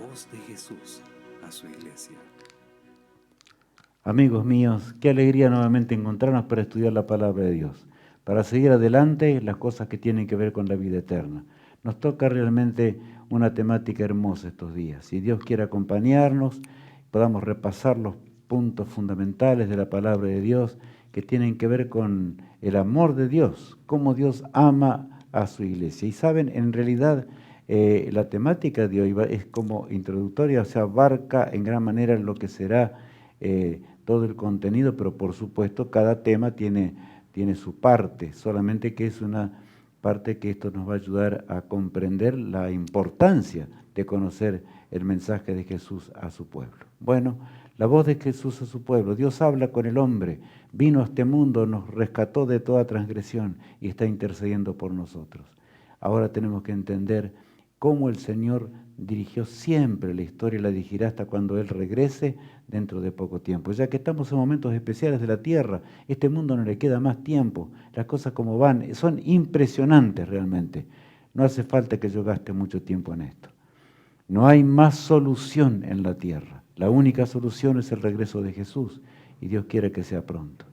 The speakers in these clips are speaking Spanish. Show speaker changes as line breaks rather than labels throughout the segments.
voz de Jesús a su iglesia.
Amigos míos, qué alegría nuevamente encontrarnos para estudiar la palabra de Dios, para seguir adelante las cosas que tienen que ver con la vida eterna. Nos toca realmente una temática hermosa estos días. Si Dios quiere acompañarnos, podamos repasar los puntos fundamentales de la palabra de Dios que tienen que ver con el amor de Dios, cómo Dios ama a su iglesia. Y saben, en realidad la temática de hoy es como introductoria, o sea, abarca en gran manera lo que será todo el contenido, pero por supuesto cada tema tiene su parte, solamente que es una parte que esto nos va a ayudar a comprender la importancia de conocer el mensaje de Jesús a su pueblo. Bueno, la voz de Jesús a su pueblo. Dios habla con el hombre, vino a este mundo, nos rescató de toda transgresión y está intercediendo por nosotros. Ahora tenemos que entender cómo el Señor dirigió siempre la historia y la dirigirá hasta cuando Él regrese dentro de poco tiempo. Ya que estamos en momentos especiales de la tierra, este mundo no le queda más tiempo, las cosas como van, son impresionantes realmente. No hace falta que yo gaste mucho tiempo en esto. No hay más solución en la tierra. La única solución es el regreso de Jesús y Dios quiere que sea pronto.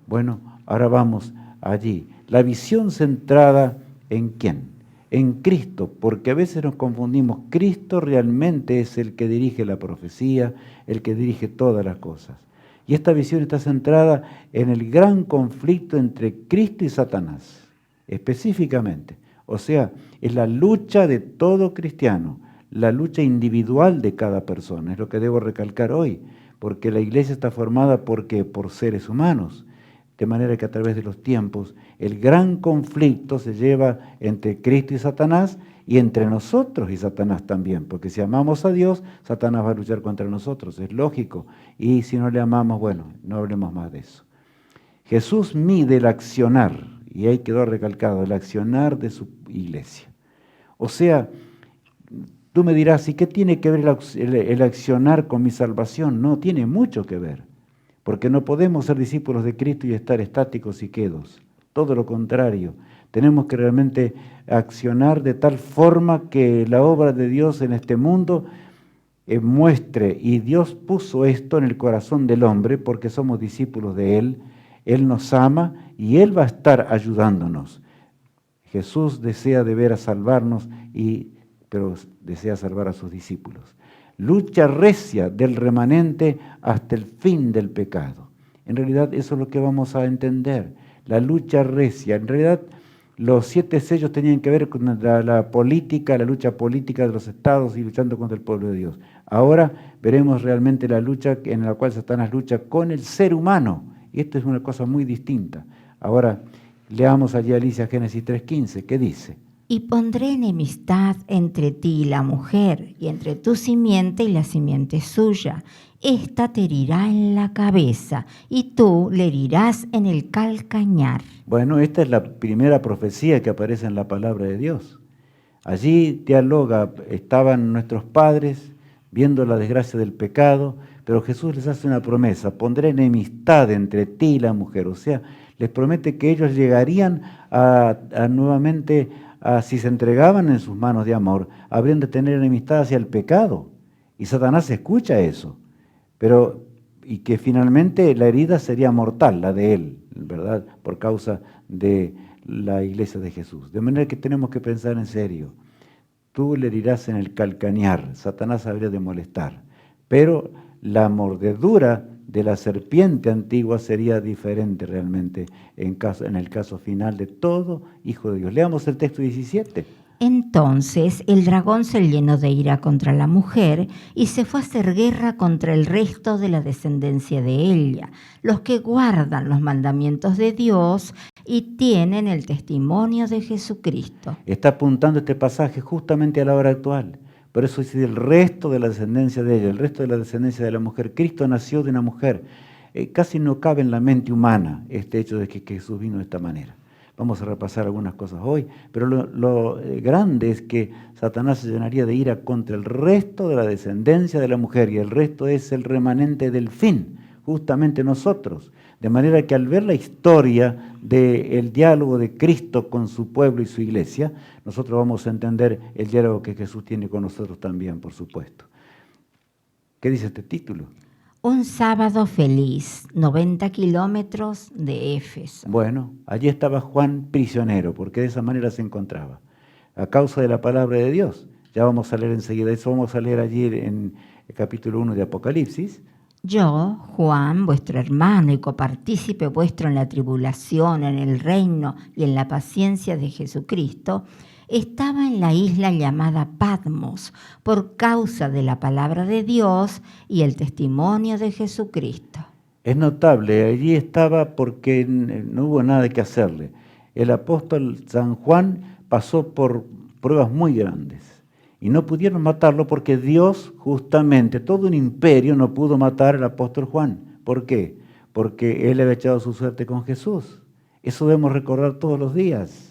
Bueno, ahora vamos allí. La visión centrada ¿en quién? En Cristo, porque a veces nos confundimos. Cristo realmente es el que dirige la profecía, el que dirige todas las cosas. Y esta visión está centrada en el gran conflicto entre Cristo y Satanás, específicamente. O sea, es la lucha de todo cristiano, la lucha individual de cada persona, es lo que debo recalcar hoy, porque la iglesia está formada ¿por qué? Por seres humanos. De manera que a través de los tiempos el gran conflicto se lleva entre Cristo y Satanás y entre nosotros y Satanás también, porque si amamos a Dios, Satanás va a luchar contra nosotros, es lógico, y si no le amamos, bueno, no hablemos más de eso. Jesús mide el accionar, y ahí quedó recalcado, el accionar de su iglesia. O sea, tú me dirás, ¿y qué tiene que ver el accionar con mi salvación? No, tiene mucho que ver. Porque no podemos ser discípulos de Cristo y estar estáticos y quedos. Todo lo contrario, tenemos que realmente accionar de tal forma que la obra de Dios en este mundo muestre, y Dios puso esto en el corazón del hombre porque somos discípulos de Él nos ama y Él va a estar ayudándonos. Jesús desea de veras salvarnos, pero desea salvar a sus discípulos. Lucha recia del remanente hasta el fin del pecado. En realidad eso es lo que vamos a entender, la lucha recia. En realidad los 7 sellos tenían que ver con la política, la lucha política de los estados y luchando contra el pueblo de Dios. Ahora veremos realmente la lucha en la cual Satanás lucha con el ser humano. Y esto es una cosa muy distinta. Ahora leamos allí, Alicia, Génesis 3:15, ¿qué dice?
Y pondré enemistad entre ti y la mujer, y entre tu simiente y la simiente suya. Esta te herirá en la cabeza, y tú le herirás en el calcañar.
Bueno, esta es la primera profecía que aparece en la palabra de Dios. Allí dialoga, estaban nuestros padres viendo la desgracia del pecado, pero Jesús les hace una promesa: pondré enemistad entre ti y la mujer. O sea, les promete que ellos llegarían a nuevamente, si se entregaban en sus manos de amor, habrían de tener enemistad hacia el pecado. Y Satanás escucha eso, y que finalmente la herida sería mortal, la de él, ¿verdad? Por causa de la iglesia de Jesús. De manera que tenemos que pensar en serio. Tú le herirás en el calcañar, Satanás habría de molestar, pero la mordedura de la serpiente antigua sería diferente realmente en el caso final de todo hijo de Dios. Leamos el texto 17.
Entonces el dragón se llenó de ira contra la mujer y se fue a hacer guerra contra el resto de la descendencia de ella, los que guardan los mandamientos de Dios y tienen el testimonio de Jesucristo.
Está apuntando este pasaje justamente a la hora actual. Por eso dice el resto de la descendencia de ella, el resto de la descendencia de la mujer. Cristo nació de una mujer. Casi no cabe en la mente humana este hecho de que Jesús vino de esta manera. Vamos a repasar algunas cosas hoy, pero lo grande es que Satanás se llenaría de ira contra el resto de la descendencia de la mujer, y el resto es el remanente del fin, justamente nosotros. De manera que al ver la historia del diálogo de Cristo con su pueblo y su iglesia, nosotros vamos a entender el diálogo que Jesús tiene con nosotros también, por supuesto. ¿Qué dice este título?
Un sábado feliz, 90 kilómetros de Éfeso.
Bueno, allí estaba Juan prisionero, porque de esa manera se encontraba, a causa de la palabra de Dios. Ya vamos a leer enseguida, eso vamos a leer allí en el capítulo 1 de Apocalipsis.
Yo, Juan, vuestro hermano y copartícipe vuestro en la tribulación, en el reino y en la paciencia de Jesucristo, estaba en la isla llamada Patmos por causa de la palabra de Dios y el testimonio de Jesucristo.
Es notable, allí estaba porque no hubo nada que hacerle. El apóstol San Juan pasó por pruebas muy grandes y no pudieron matarlo porque Dios, justamente, todo un imperio no pudo matar al apóstol Juan. ¿Por qué? Porque él había echado su suerte con Jesús. Eso debemos recordar todos los días.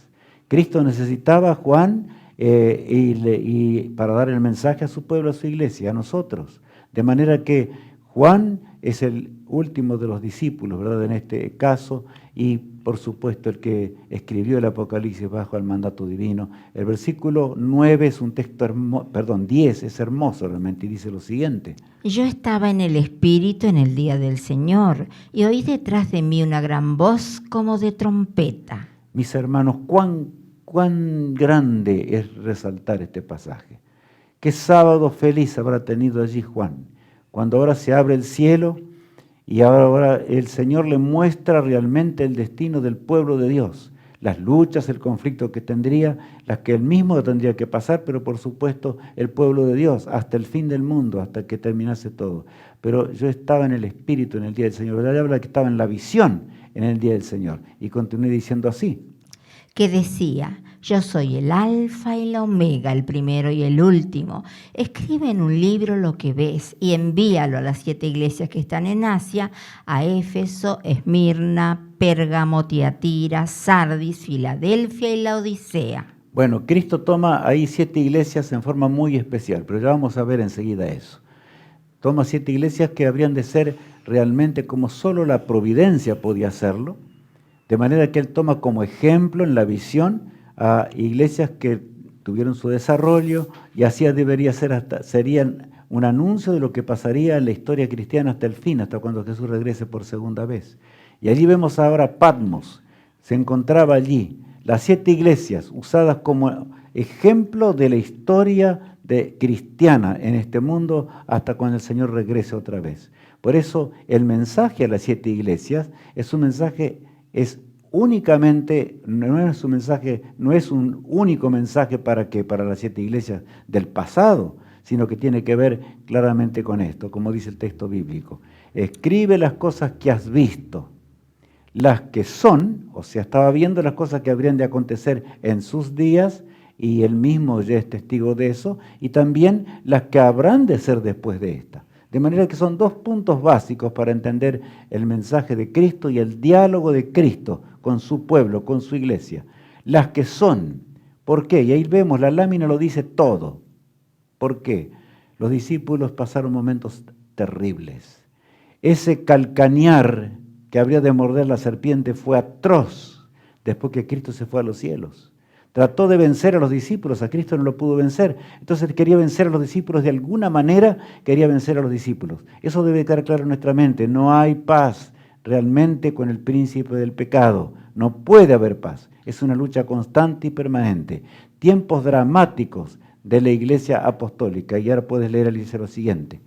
Cristo necesitaba a Juan y para dar el mensaje a su pueblo, a su iglesia, a nosotros. De manera que Juan es el último de los discípulos, ¿verdad? En este caso, y por supuesto el que escribió el Apocalipsis bajo el mandato divino. El versículo 9 es un texto hermoso, 10 es hermoso realmente, y dice lo siguiente.
Yo estaba en el Espíritu en el día del Señor y oí detrás de mí una gran voz como de trompeta.
Mis hermanos, cuán grande es resaltar este pasaje. Qué sábado feliz habrá tenido allí Juan, cuando ahora se abre el cielo y ahora el Señor le muestra realmente el destino del pueblo de Dios, las luchas, el conflicto que tendría, las que él mismo tendría que pasar, pero por supuesto el pueblo de Dios, hasta el fin del mundo, hasta que terminase todo. Pero yo estaba en el Espíritu en el día del Señor, ¿verdad? Habla que estaba en la visión en el día del Señor, y continué diciendo así.
Que decía, yo soy el alfa y la omega, el primero y el último. Escribe en un libro lo que ves y envíalo a las 7 iglesias que están en Asia, a Éfeso, Esmirna, Pérgamo, Tiatira, Sardis, Filadelfia y la Odisea.
Bueno, Cristo toma ahí 7 iglesias en forma muy especial, pero ya vamos a ver enseguida eso. Toma 7 iglesias que habrían de ser realmente como solo la providencia podía hacerlo, de manera que él toma como ejemplo en la visión a iglesias que tuvieron su desarrollo y así debería ser serían un anuncio de lo que pasaría en la historia cristiana hasta el fin, hasta cuando Jesús regrese por segunda vez. Y allí vemos ahora Patmos, se encontraba allí las 7 iglesias usadas como ejemplo de la historia cristiana en este mundo hasta cuando el Señor regrese otra vez. Por eso el mensaje a las 7 iglesias es un mensaje únicamente, no es un único mensaje para las 7 iglesias del pasado, sino que tiene que ver claramente con esto, como dice el texto bíblico. Escribe las cosas que has visto, las que son, o sea, estaba viendo las cosas que habrían de acontecer en sus días, y él mismo ya es testigo de eso, y también las que habrán de ser después de esta. De manera que son 2 puntos básicos para entender el mensaje de Cristo y el diálogo de Cristo con su pueblo, con su iglesia. Las que son. ¿Por qué? Y ahí vemos, la lámina lo dice todo. ¿Por qué? Los discípulos pasaron momentos terribles. Ese calcanear que habría de morder la serpiente fue atroz después que Cristo se fue a los cielos. Trató de vencer a los discípulos, a Cristo no lo pudo vencer. Entonces quería vencer a los discípulos de alguna manera, quería vencer a los discípulos. Eso debe quedar claro en nuestra mente. No hay paz realmente con el príncipe del pecado. No puede haber paz. Es una lucha constante y permanente. Tiempos dramáticos de la iglesia apostólica. Y ahora puedes leer, dice lo siguiente.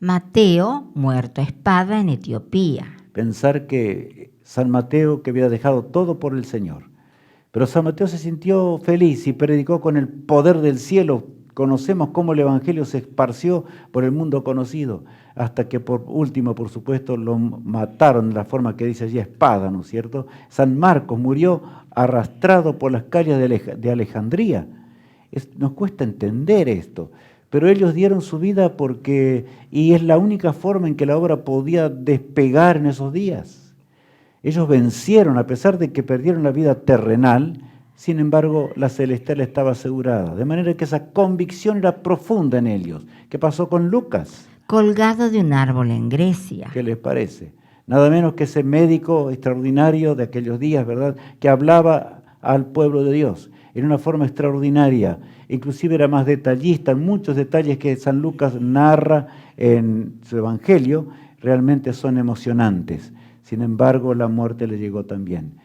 Mateo, muerto a espada en Etiopía.
Pensar que San Mateo, que había dejado todo por el Señor. Pero San Mateo se sintió feliz y predicó con el poder del cielo. Conocemos cómo el Evangelio se esparció por el mundo conocido, hasta que por último, por supuesto, lo mataron de la forma que dice allí, espada, ¿no es cierto? San Marcos murió arrastrado por las calles de Alejandría. Nos cuesta entender esto, pero ellos dieron su vida y es la única forma en que la obra podía despegar en esos días. Ellos vencieron, a pesar de que perdieron la vida terrenal, sin embargo, la celestial estaba asegurada. De manera que esa convicción era profunda en ellos. ¿Qué pasó con Lucas?
Colgado de un árbol en Grecia.
¿Qué les parece? Nada menos que ese médico extraordinario de aquellos días, ¿verdad?, que hablaba al pueblo de Dios. en una forma extraordinaria. Inclusive era más detallista en muchos detalles que San Lucas narra en su Evangelio, realmente son emocionantes. Sin embargo, la muerte le llegó también.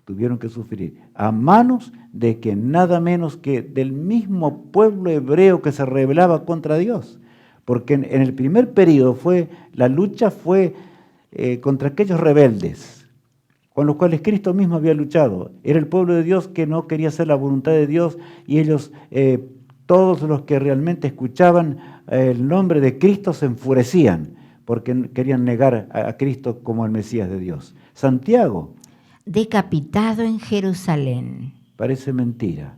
Tuvieron que sufrir a manos de que nada menos que del mismo pueblo hebreo que se rebelaba contra Dios. Porque en el primer periodo la lucha fue contra aquellos rebeldes, con los cuales Cristo mismo había luchado. Era el pueblo de Dios que no quería hacer la voluntad de Dios, y ellos, todos los que realmente escuchaban el nombre de Cristo, se enfurecían, porque querían negar a Cristo como el Mesías de Dios. Santiago,
decapitado en Jerusalén.
parece mentira.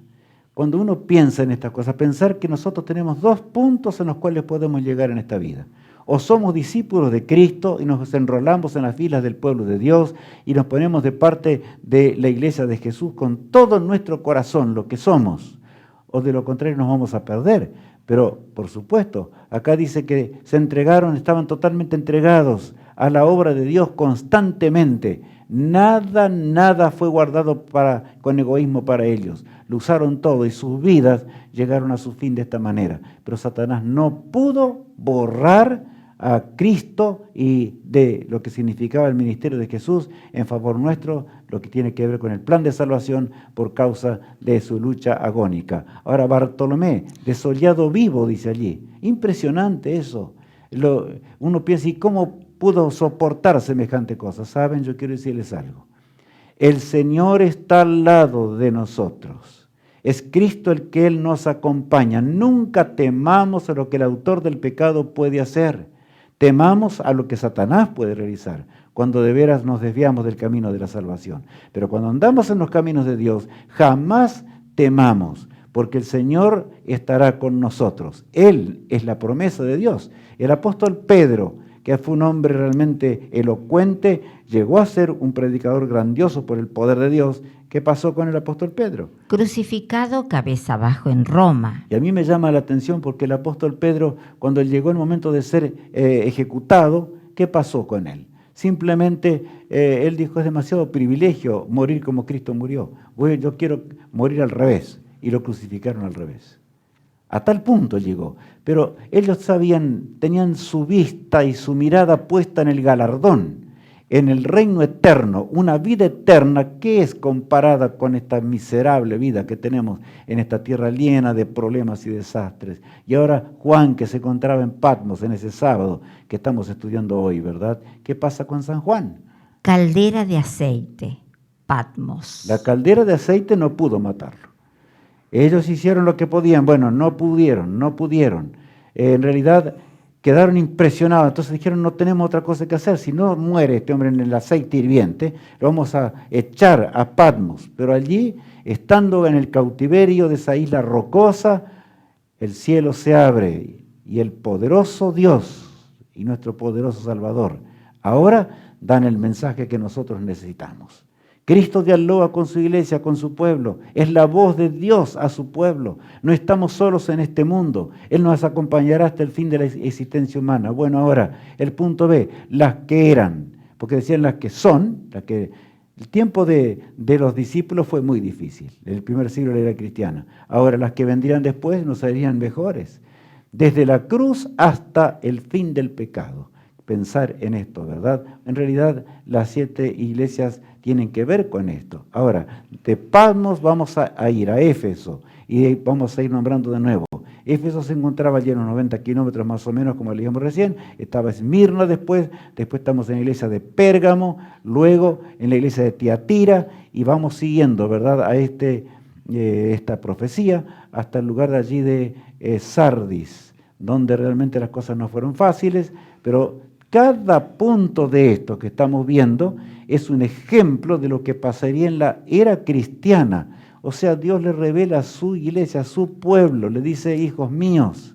Cuando uno piensa en estas cosas, pensar que nosotros tenemos dos puntos en los cuales podemos llegar en esta vida. O somos discípulos de Cristo y nos enrolamos en las filas del pueblo de Dios y nos ponemos de parte de la iglesia de Jesús con todo nuestro corazón, lo que somos. O de lo contrario nos vamos a perder. Pero, por supuesto, acá dice que se entregaron, estaban totalmente entregados a la obra de Dios constantemente. Nada fue guardado con egoísmo para ellos. Lo usaron todo y sus vidas llegaron a su fin de esta manera. Pero Satanás no pudo borrar a Cristo y de lo que significaba el ministerio de Jesús en favor nuestro, lo que tiene que ver con el plan de salvación por causa de su lucha agónica. Ahora, Bartolomé, desollado vivo, dice allí. Impresionante eso. Uno piensa, ¿y cómo pudo soportar semejante cosa? ¿Saben? Yo quiero decirles algo. El Señor está al lado de nosotros. Es Cristo el que Él nos acompaña. Nunca temamos a lo que el autor del pecado puede hacer. Temamos a lo que Satanás puede realizar, cuando de veras nos desviamos del camino de la salvación. Pero cuando andamos en los caminos de Dios, jamás temamos, porque el Señor estará con nosotros. Él es la promesa de Dios. El apóstol Pedro, que fue un hombre realmente elocuente, llegó a ser un predicador grandioso por el poder de Dios. ¿Qué pasó con el apóstol Pedro?
Crucificado cabeza abajo en Roma.
Y a mí me llama la atención porque el apóstol Pedro, cuando él llegó el momento de ser ejecutado, ¿qué pasó con él? Simplemente él dijo, es demasiado privilegio morir como Cristo murió. Yo quiero morir al revés. Y lo crucificaron al revés. A tal punto llegó. Pero ellos tenían su vista y su mirada puesta en el galardón, en el reino eterno, una vida eterna que es comparada con esta miserable vida que tenemos en esta tierra llena de problemas y desastres. Y ahora Juan, que se encontraba en Patmos en ese sábado que estamos estudiando hoy, ¿verdad? ¿Qué pasa con San Juan?
Caldera de aceite, Patmos.
La caldera de aceite no pudo matarlo. Ellos hicieron lo que podían, bueno, no pudieron. En realidad quedaron impresionados, entonces dijeron, no tenemos otra cosa que hacer, si no muere este hombre en el aceite hirviente, lo vamos a echar a Patmos. Pero allí, estando en el cautiverio de esa isla rocosa, el cielo se abre y el poderoso Dios y nuestro poderoso Salvador ahora dan el mensaje que nosotros necesitamos. Cristo dialoga con su iglesia, con su pueblo. Es la voz de Dios a su pueblo. No estamos solos en este mundo. Él nos acompañará hasta el fin de la existencia humana. Bueno, ahora, el punto B, las que eran, porque decían las que son, el tiempo de los discípulos fue muy difícil. El primer siglo era cristiana. Ahora, las que vendrían después nos serían mejores. Desde la cruz hasta el fin del pecado. Pensar en esto, ¿verdad? En realidad, las 7 iglesias tienen que ver con esto. Ahora, de Patmos vamos a ir a Éfeso y vamos a ir nombrando de nuevo. Éfeso se encontraba allí a unos 90 kilómetros más o menos, como leíamos recién. Estaba Esmirna después estamos en la iglesia de Pérgamo, luego en la iglesia de Tiatira y vamos siguiendo, ¿verdad?, a esta profecía hasta el lugar de allí de Sardis, donde realmente las cosas no fueron fáciles, pero cada punto de esto que estamos viendo es un ejemplo de lo que pasaría en la era cristiana. O sea, Dios le revela a su iglesia, a su pueblo, le dice, hijos míos,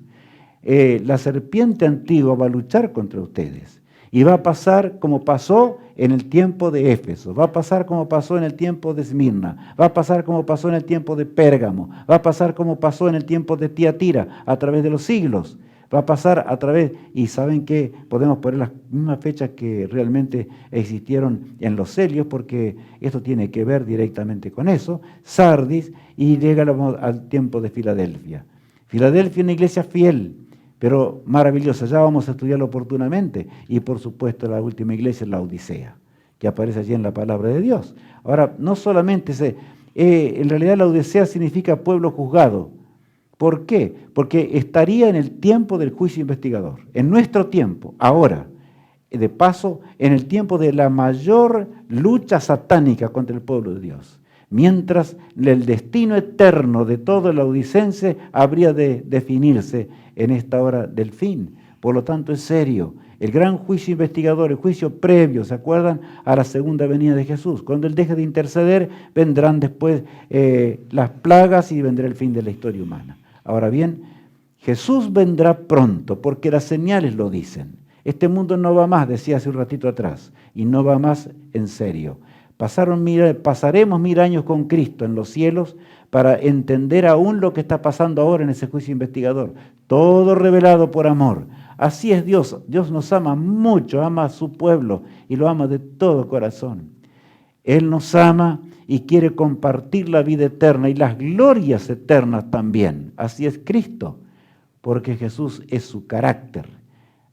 la serpiente antigua va a luchar contra ustedes. Y va a pasar como pasó en el tiempo de Éfeso, va a pasar como pasó en el tiempo de Esmirna, va a pasar como pasó en el tiempo de Pérgamo, va a pasar como pasó en el tiempo de Tiatira, a través de los siglos. Va a pasar a través, y ¿saben qué? Podemos poner las mismas fechas que realmente existieron en los celios, porque esto tiene que ver directamente con eso. Sardis, y llega al tiempo de Filadelfia. Filadelfia es una iglesia fiel, pero maravillosa, ya vamos a estudiarlo oportunamente. Y por supuesto la última iglesia es la Odisea, que aparece allí en la palabra de Dios. Ahora, no solamente en realidad la Odisea significa pueblo juzgado. ¿Por qué? Porque estaría en el tiempo del juicio investigador, en nuestro tiempo, ahora, de paso, en el tiempo de la mayor lucha satánica contra el pueblo de Dios. Mientras el destino eterno de todo el odicense habría de definirse en esta hora del fin. Por lo tanto, es serio. El gran juicio investigador, el juicio previo, ¿se acuerdan? A la segunda venida de Jesús. Cuando Él deje de interceder, vendrán después las plagas y vendrá el fin de la historia humana. Ahora bien, Jesús vendrá pronto porque las señales lo dicen. Este mundo no va más, decía hace un ratito atrás, y no va más en serio. Pasaremos 1000 años con Cristo en los cielos para entender aún lo que está pasando ahora en ese juicio investigador. Todo revelado por amor. Así es Dios. Dios nos ama mucho, ama a su pueblo y lo ama de todo corazón. Él nos ama y quiere compartir la vida eterna y las glorias eternas también. Así es Cristo, porque Jesús es su carácter.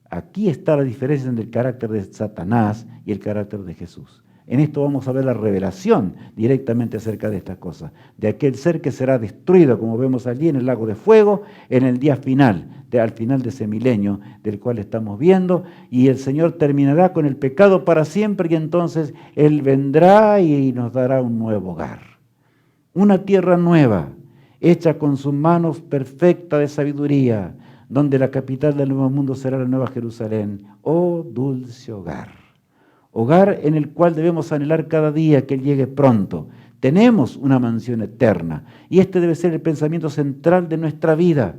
Aquí está la diferencia entre el carácter de Satanás y el carácter de Jesús. En esto vamos a ver la revelación directamente acerca de estas cosas, de aquel ser que será destruido, como vemos allí en el lago de fuego, en el día final, al final de ese milenio del cual estamos viendo, y el Señor terminará con el pecado para siempre, y entonces Él vendrá y nos dará un nuevo hogar, una tierra nueva, hecha con sus manos perfecta de sabiduría, donde la capital del nuevo mundo será la nueva Jerusalén. Oh, dulce hogar. Hogar en el cual debemos anhelar cada día que Él llegue pronto. Tenemos una mansión eterna y este debe ser el pensamiento central de nuestra vida,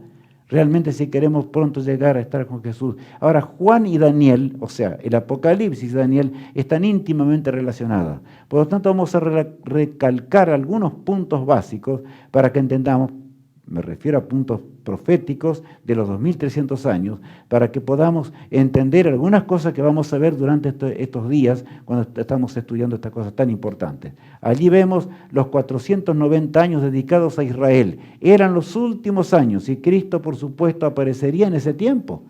realmente si queremos pronto llegar a estar con Jesús. Ahora, Juan y Daniel, o sea, el Apocalipsis y Daniel, están íntimamente relacionadas. Por lo tanto, vamos a recalcar algunos puntos básicos para que entendamos, me refiero a puntos proféticos de los 2300 años, para que podamos entender algunas cosas que vamos a ver durante estos días cuando estamos estudiando estas cosas tan importantes. Allí vemos los 490 años dedicados a Israel. Eran los últimos años y Cristo, por supuesto, aparecería en ese tiempo.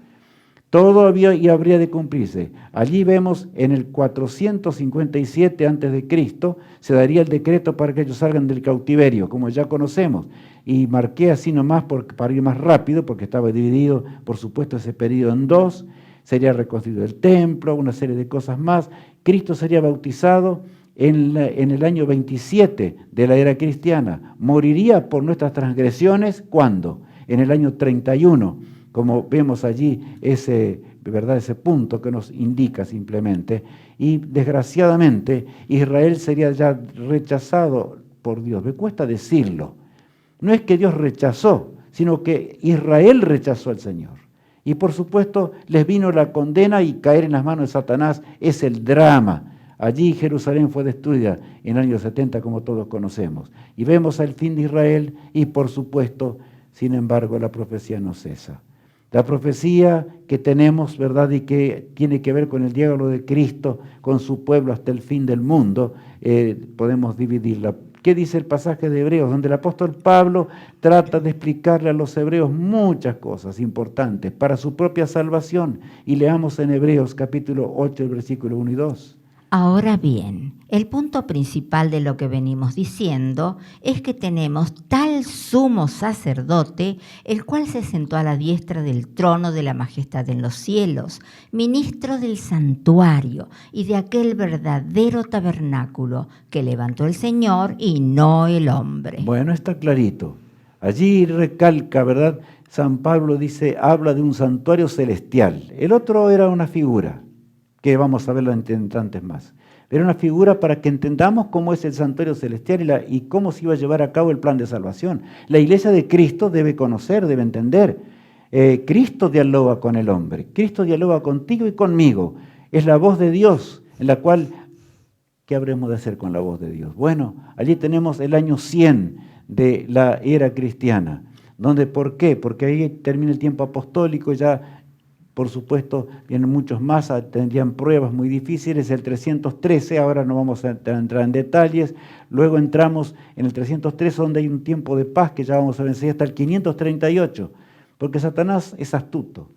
Todo habría de cumplirse. Allí vemos en el 457 a.C. se daría el decreto para que ellos salgan del cautiverio, como ya conocemos. Y marqué así nomás para ir más rápido, porque estaba dividido, por supuesto, ese periodo en dos. Sería reconstruido el templo, una serie de cosas más. Cristo sería bautizado en el año 27 de la era cristiana. Moriría por nuestras transgresiones, ¿cuándo? En el año 31. Como vemos allí ese punto que nos indica simplemente. Y desgraciadamente Israel sería ya rechazado por Dios. Me cuesta decirlo. No es que Dios rechazó, sino que Israel rechazó al Señor. Y por supuesto les vino la condena y caer en las manos de Satanás es el drama. Allí Jerusalén fue destruida en el año 70, como todos conocemos. Y vemos el fin de Israel y por supuesto, sin embargo, la profecía no cesa. La profecía que tenemos, ¿verdad? Y que tiene que ver con el diálogo de Cristo, con su pueblo hasta el fin del mundo, podemos dividirla. ¿Qué dice el pasaje de Hebreos? Donde el apóstol Pablo trata de explicarle a los hebreos muchas cosas importantes para su propia salvación. Y leamos en Hebreos capítulo 8, el versículo 1 y 2.
Ahora bien, el punto principal de lo que venimos diciendo es que tenemos tal sumo sacerdote, el cual se sentó a la diestra del trono de la majestad en los cielos, ministro del santuario y de aquel verdadero tabernáculo que levantó el Señor y no el hombre.
Bueno, está clarito. Allí recalca, ¿verdad? San Pablo habla de un santuario celestial. El otro era una figura, que vamos a verlo en instantes más. Era una figura para que entendamos cómo es el santuario celestial y cómo se iba a llevar a cabo el plan de salvación. La iglesia de Cristo debe conocer, debe entender. Cristo dialoga con el hombre, Cristo dialoga contigo y conmigo. Es la voz de Dios en la cual, ¿qué habremos de hacer con la voz de Dios? Bueno, allí tenemos el año 100 de la era cristiana, ¿Por qué? Porque ahí termina el tiempo apostólico, ya por supuesto vienen muchos más, tendrían pruebas muy difíciles, el 313, ahora no vamos a entrar en detalles, luego entramos en el 313 donde hay un tiempo de paz que ya vamos a vencer hasta el 538, porque Satanás es astuto,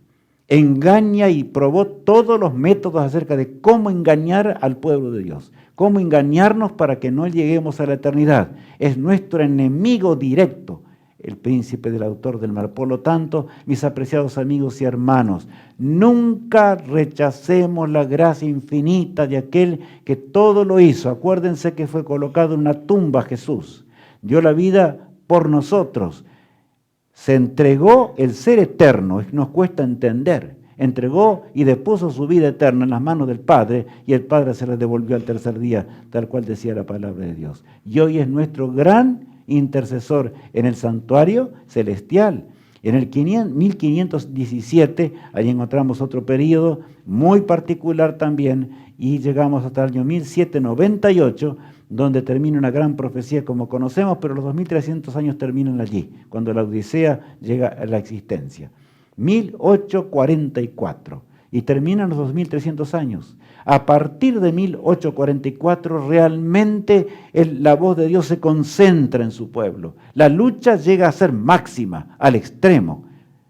engaña y probó todos los métodos acerca de cómo engañar al pueblo de Dios, cómo engañarnos para que no lleguemos a la eternidad. Es nuestro enemigo directo, el príncipe del autor del mal. Por lo tanto, mis apreciados amigos y hermanos, nunca rechacemos la gracia infinita de aquel que todo lo hizo. Acuérdense que fue colocado en una tumba Jesús, dio la vida por nosotros, se entregó el ser eterno, nos cuesta entender, entregó y depuso su vida eterna en las manos del Padre, y el Padre se la devolvió al tercer día, tal cual decía la palabra de Dios. Y hoy es nuestro gran intercesor en el santuario celestial. En el 1517, ahí encontramos otro periodo muy particular también, y llegamos hasta el año 1798, donde termina una gran profecía como conocemos, pero los 2300 años terminan allí, cuando la Odisea llega a la existencia. 1844, y terminan los 2300 años. A partir de 1844 realmente la voz de Dios se concentra en su pueblo. La lucha llega a ser máxima, al extremo.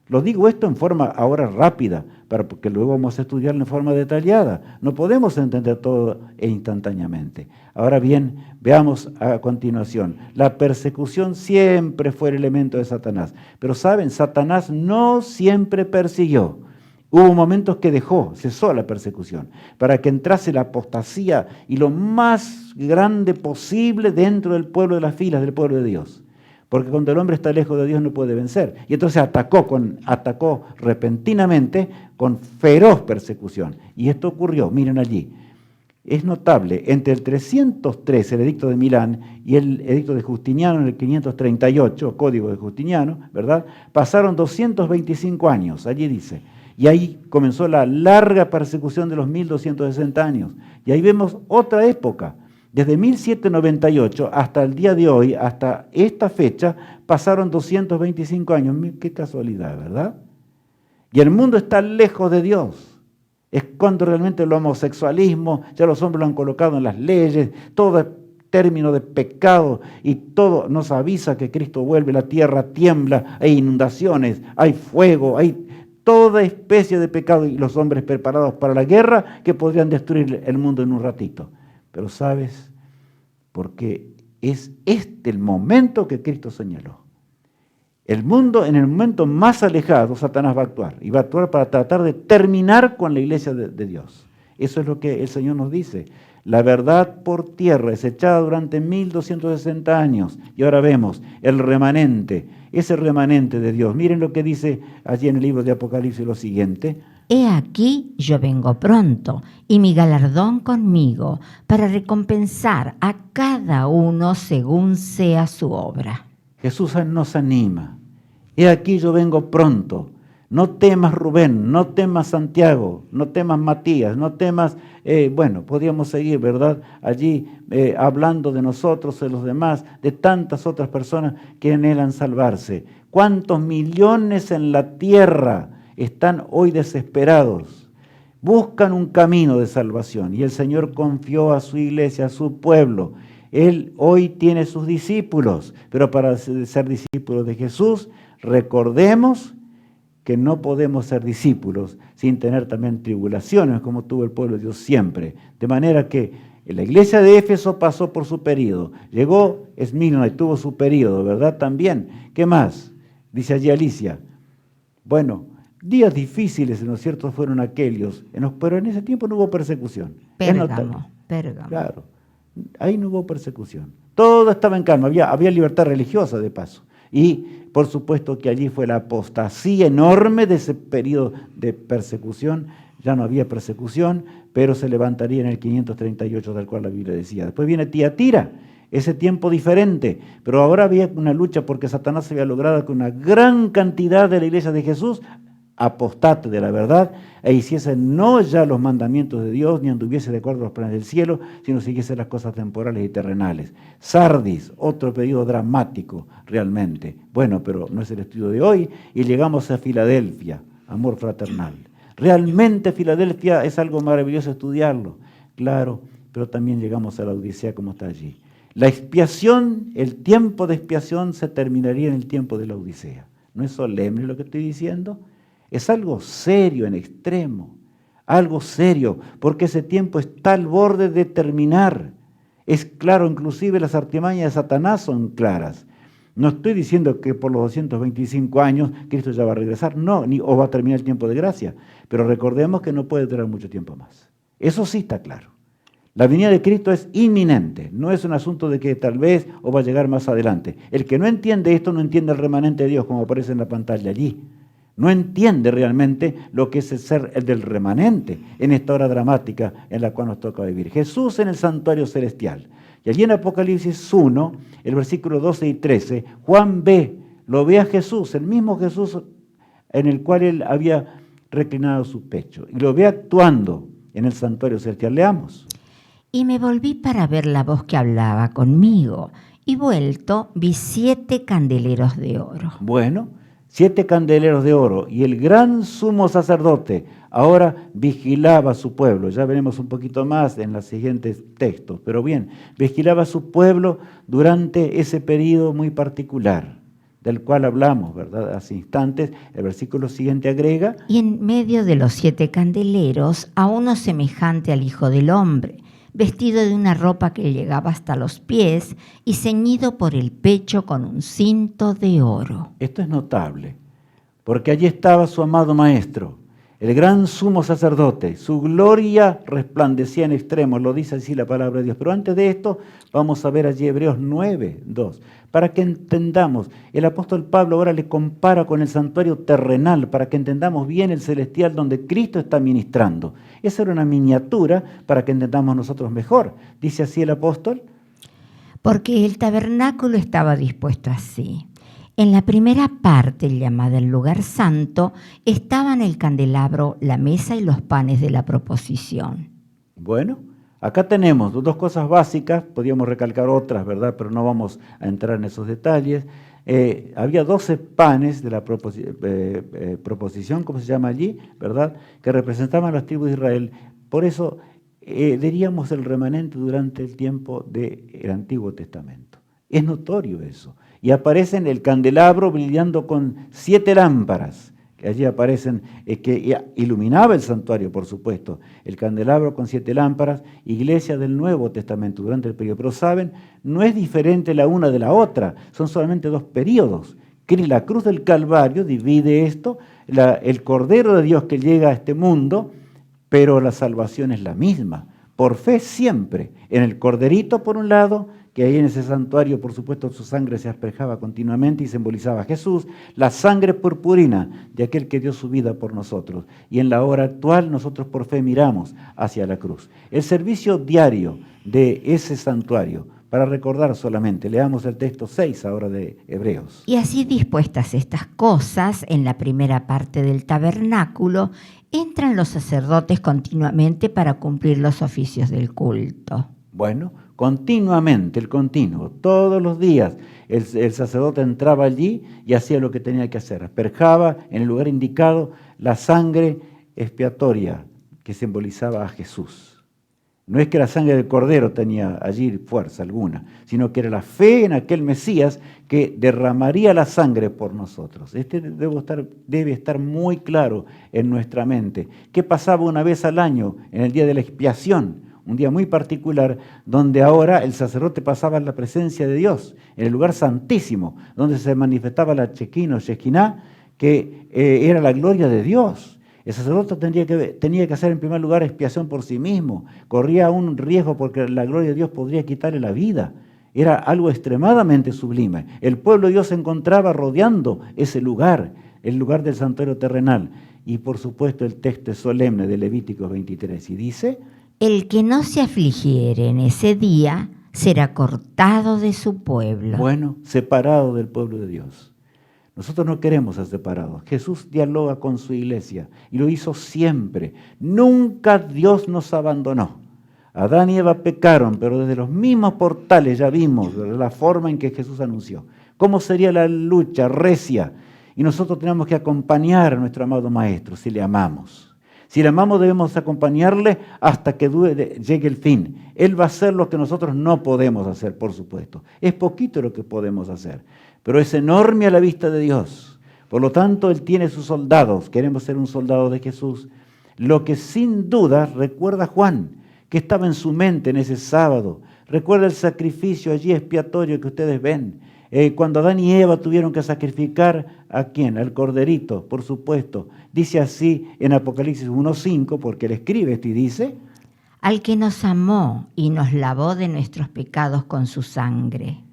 Lo digo esto en forma ahora rápida, porque luego vamos a estudiarlo en forma detallada. No podemos entender todo instantáneamente. Ahora bien, veamos a continuación. La persecución siempre fue el elemento de Satanás. Pero saben, Satanás no siempre persiguió. Hubo momentos que cesó la persecución, para que entrase la apostasía y lo más grande posible dentro del pueblo, de las filas del pueblo de Dios. Porque cuando el hombre está lejos de Dios no puede vencer. Y entonces atacó repentinamente con feroz persecución. Y esto ocurrió, miren allí. Es notable, entre el 313, el edicto de Milán, y el edicto de Justiniano en el 538, código de Justiniano, ¿verdad? Pasaron 225 años, allí dice. Y ahí comenzó la larga persecución de los 1260 años. Y ahí vemos otra época. Desde 1798 hasta el día de hoy, hasta esta fecha, pasaron 225 años. Qué casualidad, ¿verdad? Y el mundo está lejos de Dios. Es cuando realmente el homosexualismo, ya los hombres lo han colocado en las leyes, todo término de pecado, y todo nos avisa que Cristo vuelve, la tierra tiembla, hay inundaciones, hay fuego, hay toda especie de pecado, y los hombres preparados para la guerra que podrían destruir el mundo en un ratito. Pero ¿sabes? Porque es este el momento que Cristo señaló. El mundo, en el momento más alejado, Satanás va a actuar. Y va a actuar para tratar de terminar con la iglesia de Dios. Eso es lo que el Señor nos dice. La verdad por tierra es echada durante 1260 años. Y ahora vemos el remanente, ese remanente de Dios. Miren lo que dice allí en el libro de Apocalipsis, lo siguiente.
He aquí yo vengo pronto, y mi galardón conmigo, para recompensar a cada uno según sea su obra.
Jesús nos anima. He aquí yo vengo pronto. No temas, Rubén, no temas, Santiago, no temas, Matías, no temas, podríamos seguir, ¿verdad? Allí hablando de nosotros, de los demás, de tantas otras personas que anhelan salvarse. ¿Cuántos millones en la tierra están hoy desesperados? Buscan un camino de salvación, y el Señor confió a su iglesia, a su pueblo. Él hoy tiene sus discípulos, pero para ser discípulos de Jesús, recordemos que no podemos ser discípulos sin tener también tribulaciones, como tuvo el pueblo de Dios siempre. De manera que la iglesia de Éfeso pasó por su periodo. Llegó Esmirna y tuvo su periodo, ¿verdad? También. ¿Qué más? Dice allí Alicia. Bueno, días difíciles, ¿no es cierto?, fueron aquellos, pero en ese tiempo no hubo persecución.
Pérgamo.
Claro, ahí no hubo persecución. Todo estaba en calma, había libertad religiosa de paso. Y por supuesto que allí fue la apostasía enorme de ese periodo de persecución. Ya no había persecución, pero se levantaría en el 538, tal cual la Biblia decía. Después viene Tiatira, ese tiempo diferente, pero ahora había una lucha porque Satanás había logrado que una gran cantidad de la iglesia de Jesús apostate de la verdad e hiciese no ya los mandamientos de Dios, ni anduviese de acuerdo a los planes del cielo, sino siguiese las cosas temporales y terrenales. Sardis, otro pedido dramático realmente. Bueno, pero no es el estudio de hoy, y llegamos a Filadelfia, amor fraternal. Realmente Filadelfia es algo maravilloso estudiarlo, claro, pero también llegamos a la Odisea como está allí. La expiación, el tiempo de expiación se terminaría en el tiempo de la Odisea. ¿No es solemne lo que estoy diciendo? Es algo serio en extremo, algo serio, porque ese tiempo está al borde de terminar. Es claro, inclusive las artimañas de Satanás son claras. No estoy diciendo que por los 225 años Cristo ya va a regresar, no, o va a terminar el tiempo de gracia, pero recordemos que no puede durar mucho tiempo más. Eso sí está claro. La venida de Cristo es inminente, no es un asunto de que tal vez o va a llegar más adelante. El que no entiende esto no entiende el remanente de Dios, como aparece en la pantalla allí. No entiende realmente lo que es el ser el del remanente en esta hora dramática en la cual nos toca vivir. Jesús en el santuario celestial. Y allí en Apocalipsis 1, el versículo 12 y 13, Juan lo ve a Jesús, el mismo Jesús en el cual él había reclinado su pecho. Y lo ve actuando en el santuario celestial. Leamos.
Y me volví para ver la voz que hablaba conmigo, y vuelto vi 7 candeleros de oro.
Bueno, 7 candeleros de oro, y el gran sumo sacerdote ahora vigilaba a su pueblo. Ya veremos un poquito más en los siguientes textos, pero bien, vigilaba a su pueblo durante ese periodo muy particular, del cual hablamos, ¿verdad? Hace instantes. El versículo siguiente agrega:
Y en medio de los 7 candeleros, a uno semejante al Hijo del Hombre, vestido de una ropa que llegaba hasta los pies y ceñido por el pecho con un cinto de oro.
Esto es notable, porque allí estaba su amado Maestro, el gran sumo sacerdote. Su gloria resplandecía en extremo, lo dice así la palabra de Dios. Pero antes de esto, vamos a ver allí Hebreos 9:2, para que entendamos. El apóstol Pablo ahora le compara con el santuario terrenal, para que entendamos bien el celestial donde Cristo está ministrando. Esa era una miniatura para que entendamos nosotros mejor. Dice así el apóstol:
porque el tabernáculo estaba dispuesto así. En la primera parte, llamada el lugar santo, estaban el candelabro, la mesa y los panes de la proposición.
Bueno, acá tenemos 2 cosas básicas, podríamos recalcar otras, ¿verdad? Pero no vamos a entrar en esos detalles. Había 12 panes de la proposición, como se llama allí, ¿verdad? Que representaban las tribus de Israel. Por eso diríamos el remanente durante el tiempo del Antiguo Testamento. Es notorio eso. Y aparecen el candelabro brillando con 7 lámparas, que allí aparecen, que iluminaba el santuario, por supuesto. El candelabro con 7 lámparas, iglesia del Nuevo Testamento durante el periodo. Pero saben, no es diferente la una de la otra, son solamente 2 periodos. La cruz del Calvario divide esto, el Cordero de Dios que llega a este mundo, pero la salvación es la misma. Por fe siempre, en el Corderito por un lado, que ahí en ese santuario, por supuesto, su sangre se asperjaba continuamente y simbolizaba a Jesús, la sangre purpurina de aquel que dio su vida por nosotros. Y en la hora actual nosotros por fe miramos hacia la cruz. El servicio diario de ese santuario, para recordar solamente, leamos el texto 6 ahora de Hebreos.
Y así dispuestas estas cosas, en la primera parte del tabernáculo, entran los sacerdotes continuamente para cumplir los oficios del culto.
Bueno, continuamente, el continuo, todos los días el sacerdote entraba allí y hacía lo que tenía que hacer. Asperjaba en el lugar indicado la sangre expiatoria que simbolizaba a Jesús. No es que la sangre del Cordero tenía allí fuerza alguna, sino que era la fe en aquel Mesías que derramaría la sangre por nosotros. Debe estar muy claro en nuestra mente. ¿Qué pasaba una vez al año en el día de la expiación? Un día muy particular, donde ahora el sacerdote pasaba en la presencia de Dios, en el lugar santísimo, donde se manifestaba la Shekinah o Shekinah, que era la gloria de Dios. El sacerdote tenía que hacer en primer lugar expiación por sí mismo, corría un riesgo porque la gloria de Dios podría quitarle la vida. Era algo extremadamente sublime. El pueblo de Dios se encontraba rodeando ese lugar, el lugar del santuario terrenal. Y por supuesto el texto es solemne de Levítico 23 y dice:
el que no se afligiere en ese día será cortado de su pueblo.
Bueno, separado del pueblo de Dios. Nosotros no queremos ser separados. Jesús dialoga con su iglesia y lo hizo siempre. Nunca Dios nos abandonó. Adán y Eva pecaron, pero desde los mismos portales ya vimos la forma en que Jesús anunció. ¿Cómo sería la lucha recia? Y nosotros tenemos que acompañar a nuestro amado Maestro si le amamos. Si le amamos debemos acompañarle hasta que llegue el fin. Él va a hacer lo que nosotros no podemos hacer, por supuesto. Es poquito lo que podemos hacer, pero es enorme a la vista de Dios. Por lo tanto, Él tiene sus soldados. Queremos ser un soldado de Jesús. Lo que sin duda recuerda Juan, que estaba en su mente en ese sábado. Recuerda el sacrificio allí expiatorio que ustedes ven. Cuando Adán y Eva tuvieron que sacrificar, ¿a quién? Al corderito, por supuesto. Dice así en Apocalipsis 1:5, porque él escribe esto y dice:
al que nos amó y nos lavó de nuestros pecados con su sangre.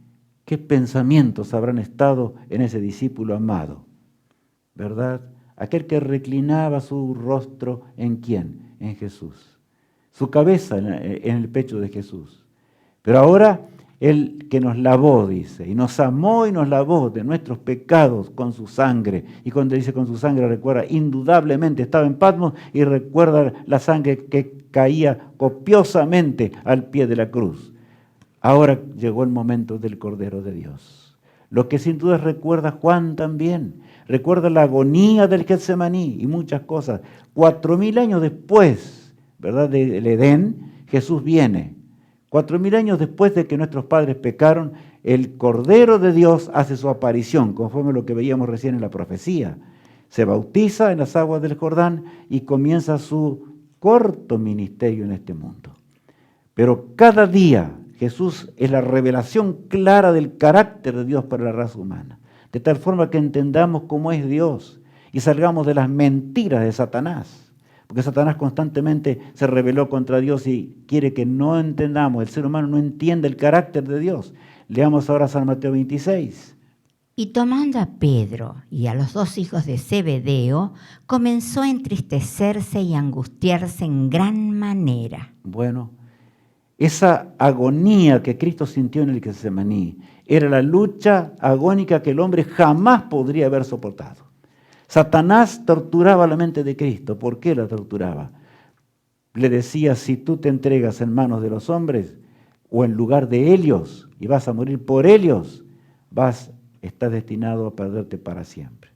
¿Qué pensamientos habrán estado en ese discípulo amado? ¿Verdad? Aquel que reclinaba su rostro ¿en quién? En Jesús. Su cabeza en el pecho de Jesús. Pero ahora Él que nos lavó, dice, y nos amó y nos lavó de nuestros pecados con su sangre. Y cuando dice con su sangre, recuerda, indudablemente estaba en Patmos y recuerda la sangre que caía copiosamente al pie de la cruz. Ahora llegó el momento del Cordero de Dios. Lo que sin duda recuerda Juan también. Recuerda la agonía del Getsemaní y muchas cosas. 4000 años después, ¿verdad?, del Edén, Jesús viene. 4000 años después de que nuestros padres pecaron, el Cordero de Dios hace su aparición, conforme a lo que veíamos recién en la profecía. Se bautiza en las aguas del Jordán y comienza su corto ministerio en este mundo. Pero cada día Jesús es la revelación clara del carácter de Dios para la raza humana, de tal forma que entendamos cómo es Dios y salgamos de las mentiras de Satanás. Porque Satanás constantemente se rebeló contra Dios y quiere que no entendamos, el ser humano no entiende el carácter de Dios. Leamos ahora San Mateo 26.
Y tomando a Pedro y a los 2 hijos de Zebedeo, comenzó a entristecerse y angustiarse en gran manera.
Bueno, esa agonía que Cristo sintió en el Getsemaní era la lucha agónica que el hombre jamás podría haber soportado. Satanás torturaba la mente de Cristo. ¿Por qué la torturaba? Le decía, si tú te entregas en manos de los hombres o en lugar de ellos y vas a morir por ellos, estás destinado a perderte para siempre.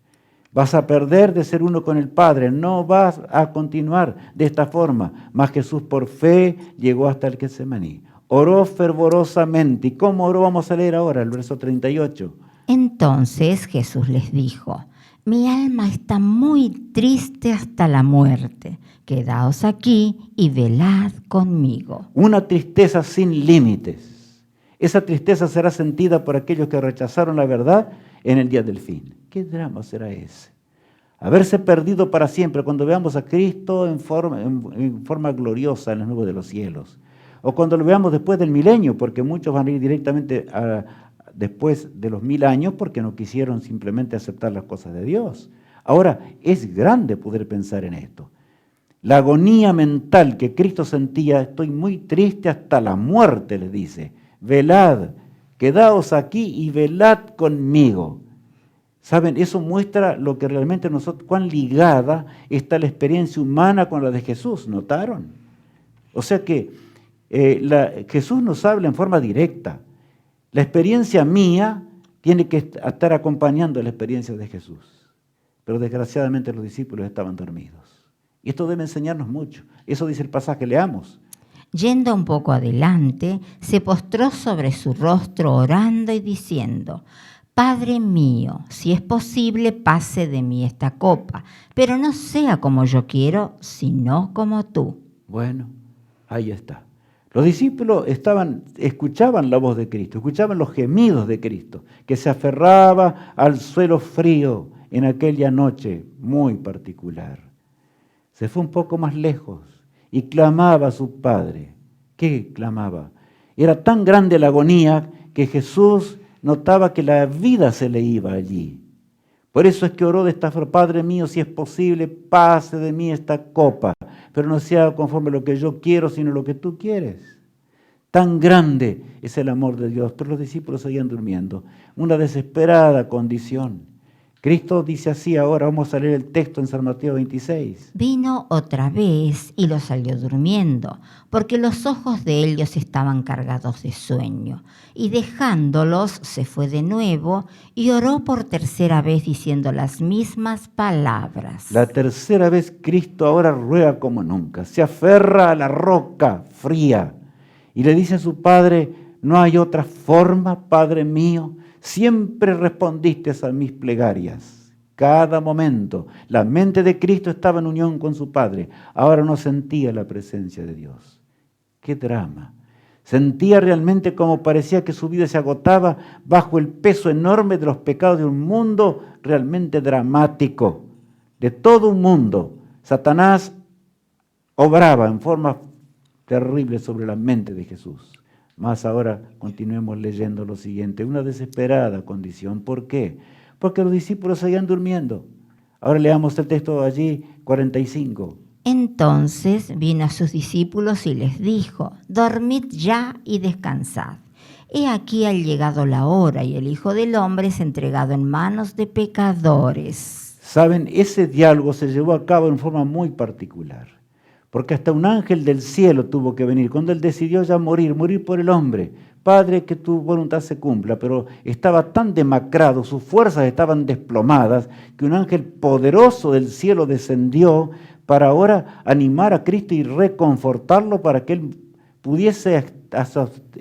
Vas a perder de ser uno con el Padre, no vas a continuar de esta forma. Mas Jesús por fe llegó hasta el Getsemaní. Oró fervorosamente. ¿Y cómo oró? Vamos a leer ahora el verso 38.
Entonces Jesús les dijo: mi alma está muy triste hasta la muerte. Quedaos aquí y velad conmigo.
Una tristeza sin límites. Esa tristeza será sentida por aquellos que rechazaron la verdad en el día del fin. ¿Qué drama será ese? Haberse perdido para siempre cuando veamos a Cristo en forma gloriosa en las nubes de los cielos. O cuando lo veamos después del milenio, porque muchos van a ir directamente después de los 1000 años porque no quisieron simplemente aceptar las cosas de Dios. Ahora, es grande poder pensar en esto. La agonía mental que Cristo sentía, estoy muy triste hasta la muerte, les dice. Velad, quedaos aquí y velad conmigo. ¿Saben? Eso muestra lo que realmente nosotros, cuán ligada está la experiencia humana con la de Jesús, ¿notaron? O sea que Jesús nos habla en forma directa. La experiencia mía tiene que estar acompañando la experiencia de Jesús. Pero desgraciadamente los discípulos estaban dormidos. Y esto debe enseñarnos mucho. Eso dice el pasaje, leamos.
Yendo un poco adelante, se postró sobre su rostro orando y diciendo: Padre mío, si es posible, pase de mí esta copa, pero no sea como yo quiero, sino como tú.
Bueno, ahí está. Los discípulos escuchaban la voz de Cristo, escuchaban los gemidos de Cristo, que se aferraba al suelo frío en aquella noche muy particular. Se fue un poco más lejos y clamaba a su Padre. ¿Qué clamaba? Era tan grande la agonía que Jesús notaba que la vida se le iba allí. Por eso es que oró de esta forma: Padre mío, si es posible, pase de mí esta copa, pero no sea conforme lo que yo quiero, sino lo que tú quieres. Tan grande es el amor de Dios. Pero los discípulos seguían durmiendo. Una desesperada condición. Cristo dice así ahora, vamos a leer el texto en San Mateo 26.
Vino otra vez y los salió durmiendo, porque los ojos de ellos estaban cargados de sueño. Y dejándolos, se fue de nuevo y oró por tercera vez diciendo las mismas palabras.
La tercera vez Cristo ahora ruega como nunca, se aferra a la roca fría y le dice a su Padre, no hay otra forma, Padre mío, siempre respondiste a mis plegarias. Cada momento, la mente de Cristo estaba en unión con su Padre. Ahora no sentía la presencia de Dios. ¡Qué drama! Sentía realmente como parecía que su vida se agotaba bajo el peso enorme de los pecados de un mundo realmente dramático. De todo un mundo, Satanás obraba en forma terrible sobre la mente de Jesús. Más ahora continuemos leyendo lo siguiente, una desesperada condición. ¿Por qué? Porque los discípulos seguían durmiendo. Ahora leamos el texto allí, 45.
Entonces vino a sus discípulos y les dijo, dormid ya y descansad. He aquí ha llegado la hora y el Hijo del Hombre es entregado en manos de pecadores.
Saben, ese diálogo se llevó a cabo en forma muy particular. Porque hasta un ángel del cielo tuvo que venir, cuando él decidió ya morir por el hombre. Padre, que tu voluntad se cumpla, pero estaba tan demacrado, sus fuerzas estaban desplomadas, que un ángel poderoso del cielo descendió para ahora animar a Cristo y reconfortarlo para que él pudiese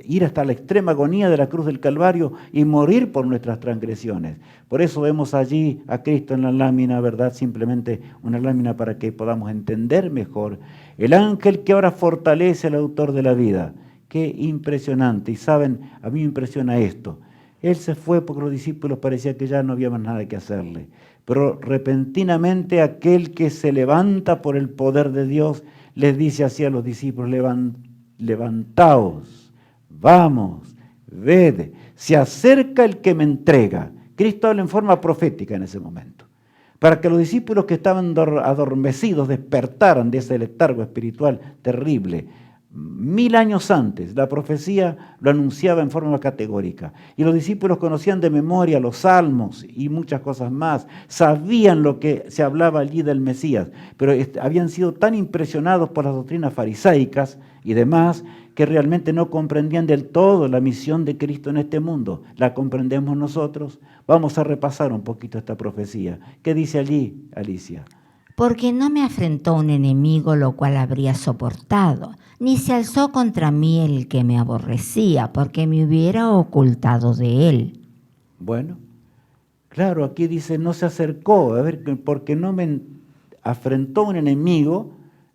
ir hasta la extrema agonía de la cruz del Calvario y morir por nuestras transgresiones. Por eso vemos allí a Cristo en la lámina, ¿verdad? Simplemente una lámina para que podamos entender mejor. El ángel que ahora fortalece al autor de la vida. Qué impresionante. Y saben, a mí me impresiona esto. Él se fue porque los discípulos parecía que ya no había más nada que hacerle. Pero repentinamente aquel que se levanta por el poder de Dios les dice así a los discípulos, levantaos, vamos, ved, se acerca el que me entrega. Cristo habla en forma profética en ese momento, para que los discípulos que estaban adormecidos despertaran de ese letargo espiritual terrible. 1000 años antes, la profecía lo anunciaba en forma categórica. Y los discípulos conocían de memoria los salmos y muchas cosas más. Sabían lo que se hablaba allí del Mesías, pero habían sido tan impresionados por las doctrinas farisaicas y demás que realmente no comprendían del todo la misión de Cristo en este mundo. ¿La comprendemos nosotros? Vamos a repasar un poquito esta profecía. ¿Qué dice allí, Alicia?
Porque no me afrentó un enemigo lo cual habría soportado, ni se alzó contra mí el que me aborrecía, porque me hubiera ocultado de él.
Bueno, claro, aquí dice no se acercó, a ver, porque no me afrentó un enemigo,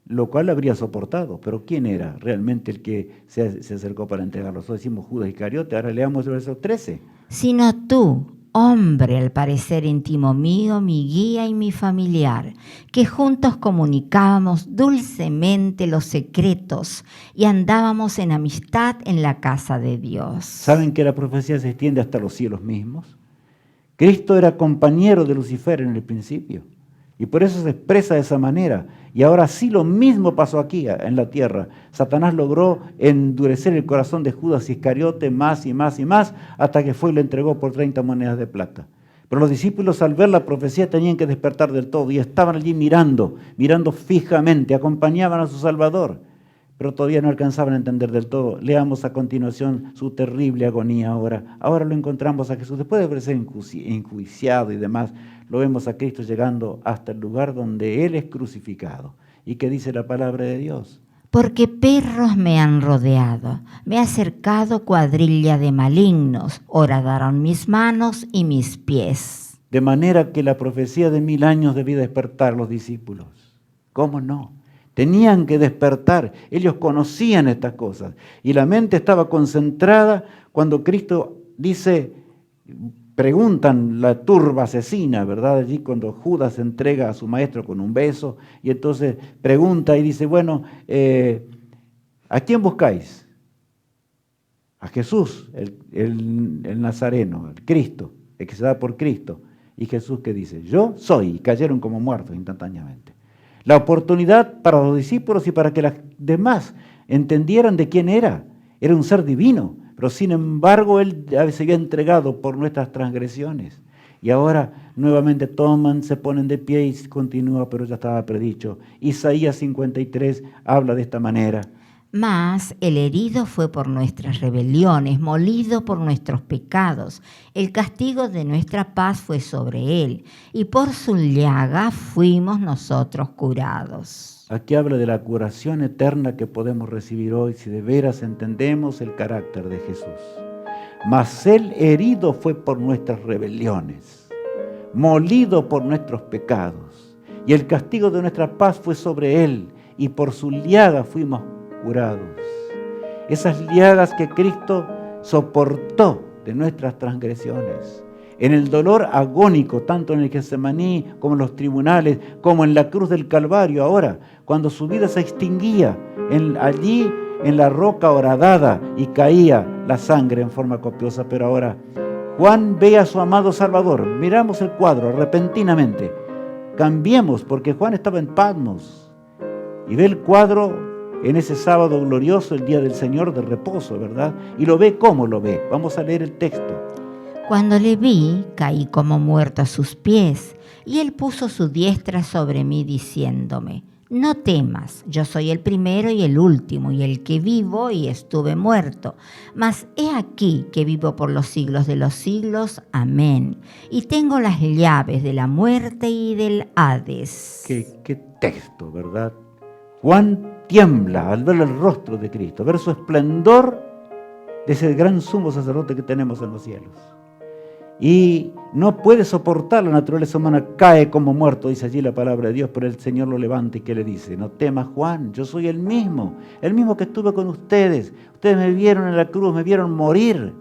lo cual habría soportado. Pero ¿quién era realmente el que se acercó para entregarlo? Nosotros decimos Judas Iscariote, ahora leamos el verso 13.
Sino tú, hombre al parecer íntimo mío, mi guía y mi familiar, que juntos comunicábamos dulcemente los secretos y andábamos en amistad en la casa de Dios.
¿Saben que la profecía se extiende hasta los cielos mismos? Cristo era compañero de Lucifer en el principio y por eso se expresa de esa manera. Y ahora sí lo mismo pasó aquí en la tierra. Satanás logró endurecer el corazón de Judas Iscariote más y más y más, hasta que fue y lo entregó por 30 monedas de plata. Pero los discípulos al ver la profecía tenían que despertar del todo y estaban allí mirando fijamente, acompañaban a su Salvador, pero todavía no alcanzaban a entender del todo. Leamos a continuación su terrible agonía ahora. Ahora lo encontramos a Jesús, después de haber sido enjuiciado y demás, lo vemos a Cristo llegando hasta el lugar donde Él es crucificado. ¿Y qué dice la palabra de Dios?
Porque perros me han rodeado, me ha cercado cuadrilla de malignos, horadaron mis manos y mis pies.
De manera que la profecía de 1000 años debía despertar a los discípulos. ¿Cómo no? Tenían que despertar, ellos conocían estas cosas. Y la mente estaba concentrada cuando Cristo dice, preguntan la turba asesina, ¿verdad? Allí cuando Judas entrega a su maestro con un beso, y entonces pregunta y dice, bueno, ¿a quién buscáis? A Jesús, el Nazareno, el Cristo, el que se da por Cristo. Y Jesús que dice, yo soy, y cayeron como muertos instantáneamente. La oportunidad para los discípulos y para que las demás entendieran de quién era. Era un ser divino, pero sin embargo Él se había entregado por nuestras transgresiones. Y ahora nuevamente toman, se ponen de pie y continúa, pero ya estaba predicho. Isaías 53 habla de esta manera.
Mas el herido fue por nuestras rebeliones, molido por nuestros pecados. El castigo de nuestra paz fue sobre él, y por su llaga fuimos nosotros curados.
Aquí habla de la curación eterna que podemos recibir hoy si de veras entendemos el carácter de Jesús. Mas el herido fue por nuestras rebeliones, molido por nuestros pecados, y el castigo de nuestra paz fue sobre él, y por su llaga fuimos curados. Esas llagas que Cristo soportó de nuestras transgresiones, en el dolor agónico, tanto en el Getsemaní como en los tribunales, como en la cruz del Calvario ahora, cuando su vida se extinguía, allí en la roca horadada y caía la sangre en forma copiosa. Pero ahora Juan ve a su amado Salvador. Miramos el cuadro repentinamente. Cambiemos, porque Juan estaba en Patmos y ve el cuadro en ese sábado glorioso, el día del Señor de reposo, ¿verdad? Y lo ve. ¿Cómo lo ve? Vamos a leer el texto.
Cuando le vi, caí como muerto a sus pies, y él puso su diestra sobre mí diciéndome: no temas, yo soy el primero y el último, y el que vivo y estuve muerto. Mas he aquí que vivo por los siglos de los siglos. Amén. Y tengo las llaves de la muerte y del Hades.
Qué texto, ¿verdad? Juan tiembla al ver el rostro de Cristo, ver su esplendor de ese gran sumo sacerdote que tenemos en los cielos. Y no puede soportar la naturaleza humana, cae como muerto, dice allí la palabra de Dios, pero el Señor lo levanta y ¿qué le dice? No temas, Juan, yo soy el mismo que estuve con ustedes. Ustedes me vieron en la cruz, me vieron morir.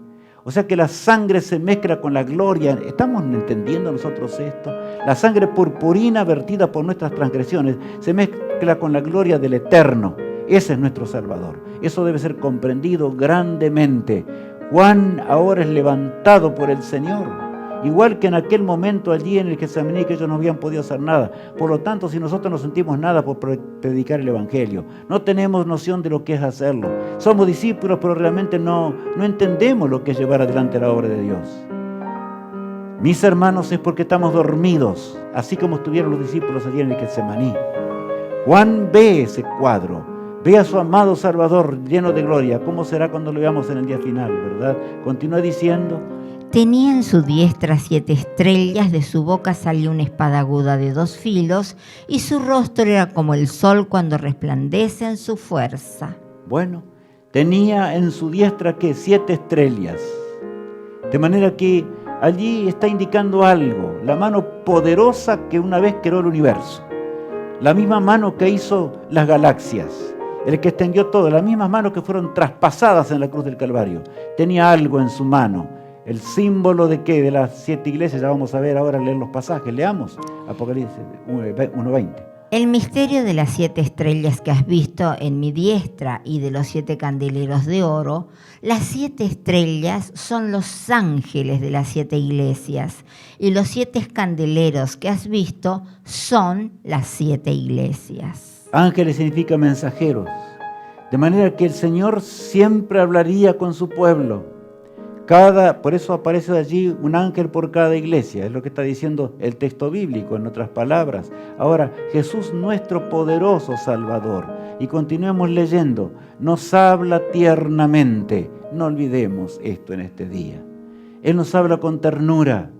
O sea que la sangre se mezcla con la gloria. ¿Estamos entendiendo nosotros esto? La sangre purpurina vertida por nuestras transgresiones se mezcla con la gloria del Eterno. Ese es nuestro Salvador. Eso debe ser comprendido grandemente. Juan ahora es levantado por el Señor, igual que en aquel momento allí en el Getsemaní, que ellos no habían podido hacer nada. Por lo tanto, si nosotros no sentimos nada por predicar el Evangelio, no tenemos noción de lo que es hacerlo. Somos discípulos, pero realmente no entendemos lo que es llevar adelante la obra de Dios. Mis hermanos, es porque estamos dormidos, así como estuvieron los discípulos allí en el Getsemaní. Juan ve ese cuadro. Ve a su amado Salvador lleno de gloria. ¿Cómo será cuando lo veamos en el día final, verdad? Continúa diciendo:
tenía en su diestra 7 estrellas, de su boca salió una espada aguda de 2 filos, y su rostro era como el sol cuando resplandece en su fuerza.
Bueno, tenía en su diestra, ¿qué? 7 estrellas. De manera que allí está indicando algo. La mano poderosa que una vez creó el universo. La misma mano que hizo las galaxias. El que extendió todo, las mismas manos que fueron traspasadas en la cruz del Calvario. Tenía algo en su mano. ¿El símbolo de qué? De las 7 iglesias. Ya vamos a ver ahora, leer los pasajes. Leamos Apocalipsis 1:20.
El misterio de las 7 estrellas que has visto en mi diestra y de los 7 candeleros de oro. Las 7 estrellas son los ángeles de las 7 iglesias, y los 7 candeleros que has visto son las 7 iglesias.
Ángeles significa mensajeros, de manera que el Señor siempre hablaría con su pueblo. Por eso aparece allí un ángel por cada iglesia, es lo que está diciendo el texto bíblico, en otras palabras. Ahora, Jesús, nuestro poderoso Salvador, y continuemos leyendo, nos habla tiernamente. No olvidemos esto en este día. Él nos habla con ternura.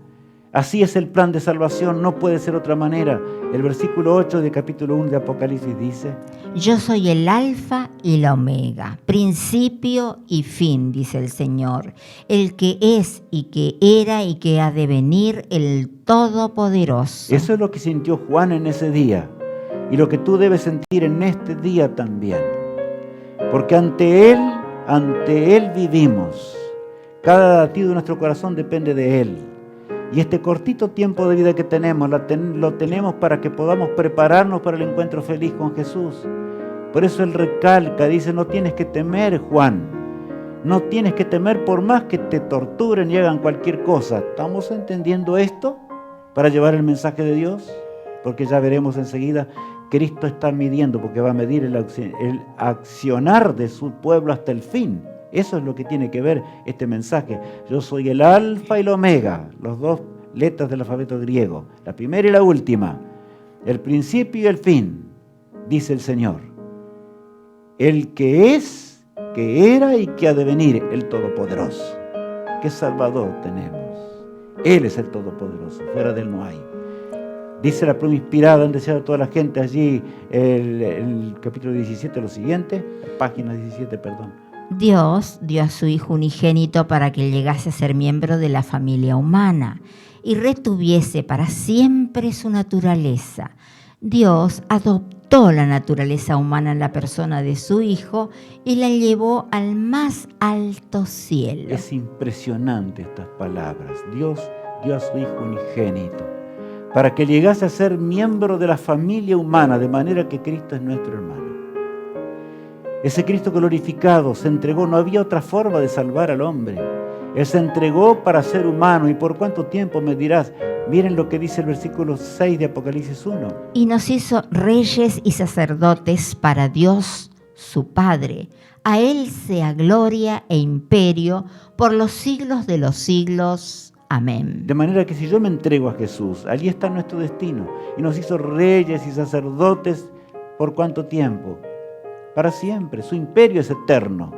Así es el plan de salvación, no puede ser otra manera. El versículo 8 de capítulo 1 de Apocalipsis dice:
yo soy el alfa y la omega, principio y fin, dice el Señor, el que es y que era y que ha de venir, el Todopoderoso.
Eso es lo que sintió Juan en ese día y lo que tú debes sentir en este día también. Porque ante Él vivimos. Cada latido de nuestro corazón depende de Él. Y este cortito tiempo de vida que tenemos, lo tenemos para que podamos prepararnos para el encuentro feliz con Jesús. Por eso Él recalca, dice: no tienes que temer, Juan. No tienes que temer por más que te torturen y hagan cualquier cosa. ¿Estamos entendiendo esto para llevar el mensaje de Dios? Porque ya veremos enseguida, Cristo está midiendo, porque va a medir el accionar de su pueblo hasta el fin. Eso es lo que tiene que ver este mensaje. Yo soy el alfa y el omega, los dos letras del alfabeto griego, la primera y la última, el principio y el fin, dice el Señor. El que es, que era y que ha de venir, el Todopoderoso. ¿Qué Salvador tenemos? Él es el Todopoderoso, fuera de Él no hay. Dice la pluma inspirada, han deseado toda la gente allí, el capítulo 17, lo siguiente, página 17, perdón.
Dios dio a su Hijo unigénito para que llegase a ser miembro de la familia humana y retuviese para siempre su naturaleza. Dios adoptó la naturaleza humana en la persona de su Hijo y la llevó al más alto cielo.
Es impresionante estas palabras. Dios dio a su Hijo unigénito para que llegase a ser miembro de la familia humana, de manera que Cristo es nuestro hermano. Ese Cristo glorificado se entregó, no había otra forma de salvar al hombre. Él se entregó para ser humano. ¿Y por cuánto tiempo? Me dirás. Miren lo que dice el versículo 6 de Apocalipsis 1.
Y nos hizo reyes y sacerdotes para Dios su Padre. A Él sea gloria e imperio por los siglos de los siglos. Amén.
De manera que si yo me entrego a Jesús, allí está nuestro destino. Y nos hizo reyes y sacerdotes, ¿por cuánto tiempo? Para siempre. Su imperio es eterno.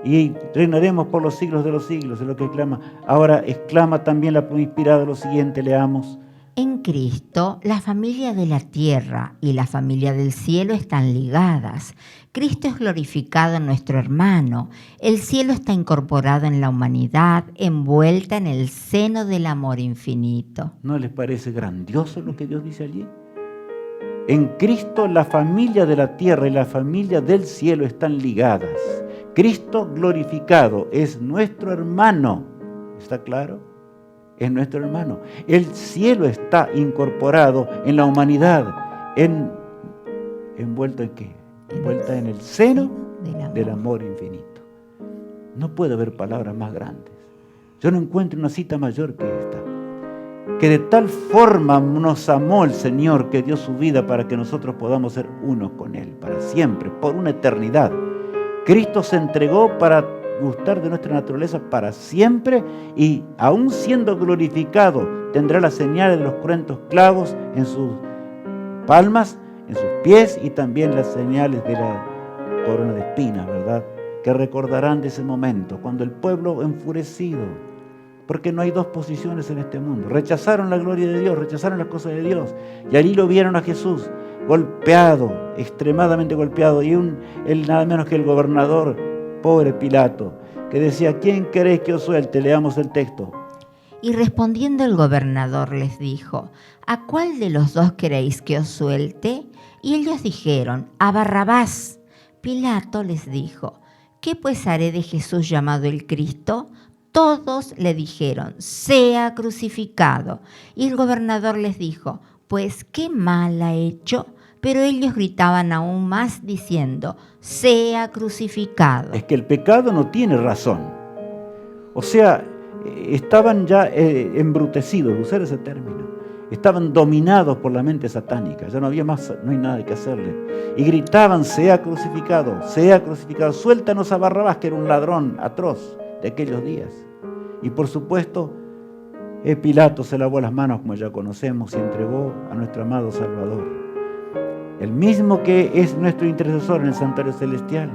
Y reinaremos por los siglos de los siglos, es lo que exclama. Ahora exclama también la pluma inspirada lo siguiente, leamos.
En Cristo, la familia de la tierra y la familia del cielo están ligadas. Cristo es glorificado en nuestro hermano. El cielo está incorporado en la humanidad, envuelta en el seno del amor infinito.
¿No les parece grandioso lo que Dios dice allí? En Cristo, la familia de la tierra y la familia del cielo están ligadas. Cristo glorificado es nuestro hermano. ¿Está claro? Es nuestro hermano. El cielo está incorporado en la humanidad. ¿Envuelto en qué? Envuelta en el seno del amor infinito. No puede haber palabras más grandes. Yo no encuentro una cita mayor que esta. Que de tal forma nos amó el Señor que dio su vida para que nosotros podamos ser uno con Él, para siempre, por una eternidad. Cristo se entregó para gustar de nuestra naturaleza para siempre y aún siendo glorificado tendrá las señales de los cruentos clavos en sus palmas, en sus pies y también las señales de la corona de espinas, ¿verdad? Que recordarán de ese momento cuando el pueblo enfurecido, porque no hay dos posiciones en este mundo, rechazaron la gloria de Dios, rechazaron las cosas de Dios y allí lo vieron a Jesús golpeado, extremadamente golpeado, y él nada menos que el gobernador, pobre Pilato, que decía, ¿quién queréis que os suelte? Leamos el texto.
Y respondiendo el gobernador les dijo, ¿a cuál de los dos queréis que os suelte? Y ellos dijeron, a Barrabás. Pilato les dijo, ¿qué pues haré de Jesús llamado el Cristo? Todos le dijeron, sea crucificado. Y el gobernador les dijo, pues qué mal ha hecho. Pero ellos gritaban aún más diciendo, sea crucificado.
Es que el pecado no tiene razón. O sea, estaban ya embrutecidos, usar ese término. Estaban dominados por la mente satánica. Ya no había más, no hay nada que hacerle. Y gritaban, sea crucificado, suéltanos a Barrabás, que era un ladrón atroz de aquellos días. Y por supuesto, Pilato se lavó las manos, como ya conocemos, y entregó a nuestro amado Salvador. El mismo que es nuestro intercesor en el santuario celestial.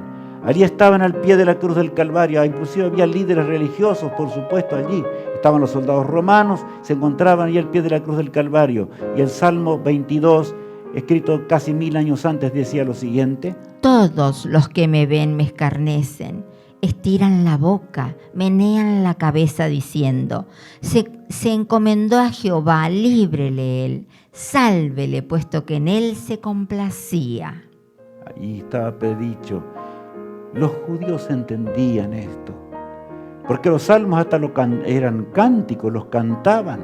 Allí estaban al pie de la cruz del Calvario, inclusive había líderes religiosos, por supuesto, allí. Estaban los soldados romanos, se encontraban allí al pie de la cruz del Calvario. Y el Salmo 22, escrito casi 1000 años antes, decía lo siguiente.
Todos los que me ven me escarnecen, estiran la boca, menean la cabeza diciendo, se encomendó a Jehová, líbrele él, sálvele, puesto que en él se complacía.
Ahí estaba predicho. Los judíos entendían esto, porque los salmos hasta eran cánticos, los cantaban.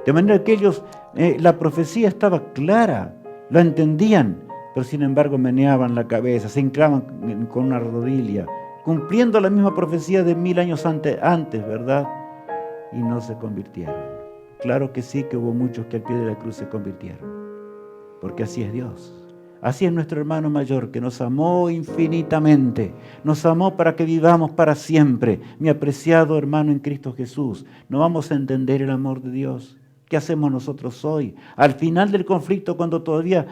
De manera que ellos, la profecía estaba clara, lo entendían, pero sin embargo meneaban la cabeza, se hincaban con una rodilla, cumpliendo la misma profecía de 1000 años antes, ¿verdad? Y no se convirtieron. Claro que sí, que hubo muchos que al pie de la cruz se convirtieron, porque así es Dios. Así es nuestro hermano mayor, que nos amó infinitamente, nos amó para que vivamos para siempre. Mi apreciado hermano en Cristo Jesús, no vamos a entender el amor de Dios. ¿Qué hacemos nosotros hoy? Al final del conflicto, cuando todavía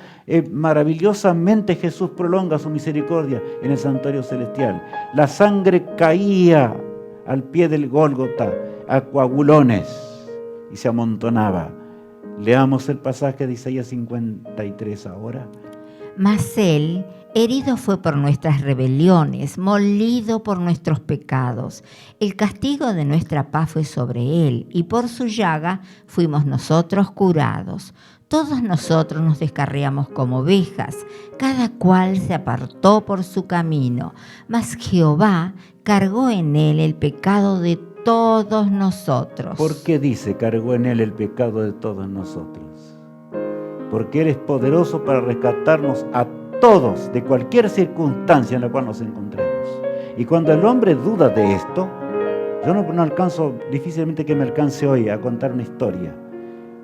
maravillosamente Jesús prolonga su misericordia en el santuario celestial. La sangre caía al pie del Gólgota a coagulones y se amontonaba. Leamos el pasaje de Isaías 53 ahora.
Mas Él, herido fue por nuestras rebeliones, molido por nuestros pecados. El castigo de nuestra paz fue sobre Él, y por su llaga fuimos nosotros curados. Todos nosotros nos descarriamos como ovejas, cada cual se apartó por su camino. Mas Jehová cargó en Él el pecado de todos nosotros.
¿Por qué dice cargó en Él el pecado de todos nosotros? Porque Él es poderoso para rescatarnos a todos de cualquier circunstancia en la cual nos encontremos. Y cuando el hombre duda de esto, yo no alcanzo, difícilmente que me alcance hoy a contar una historia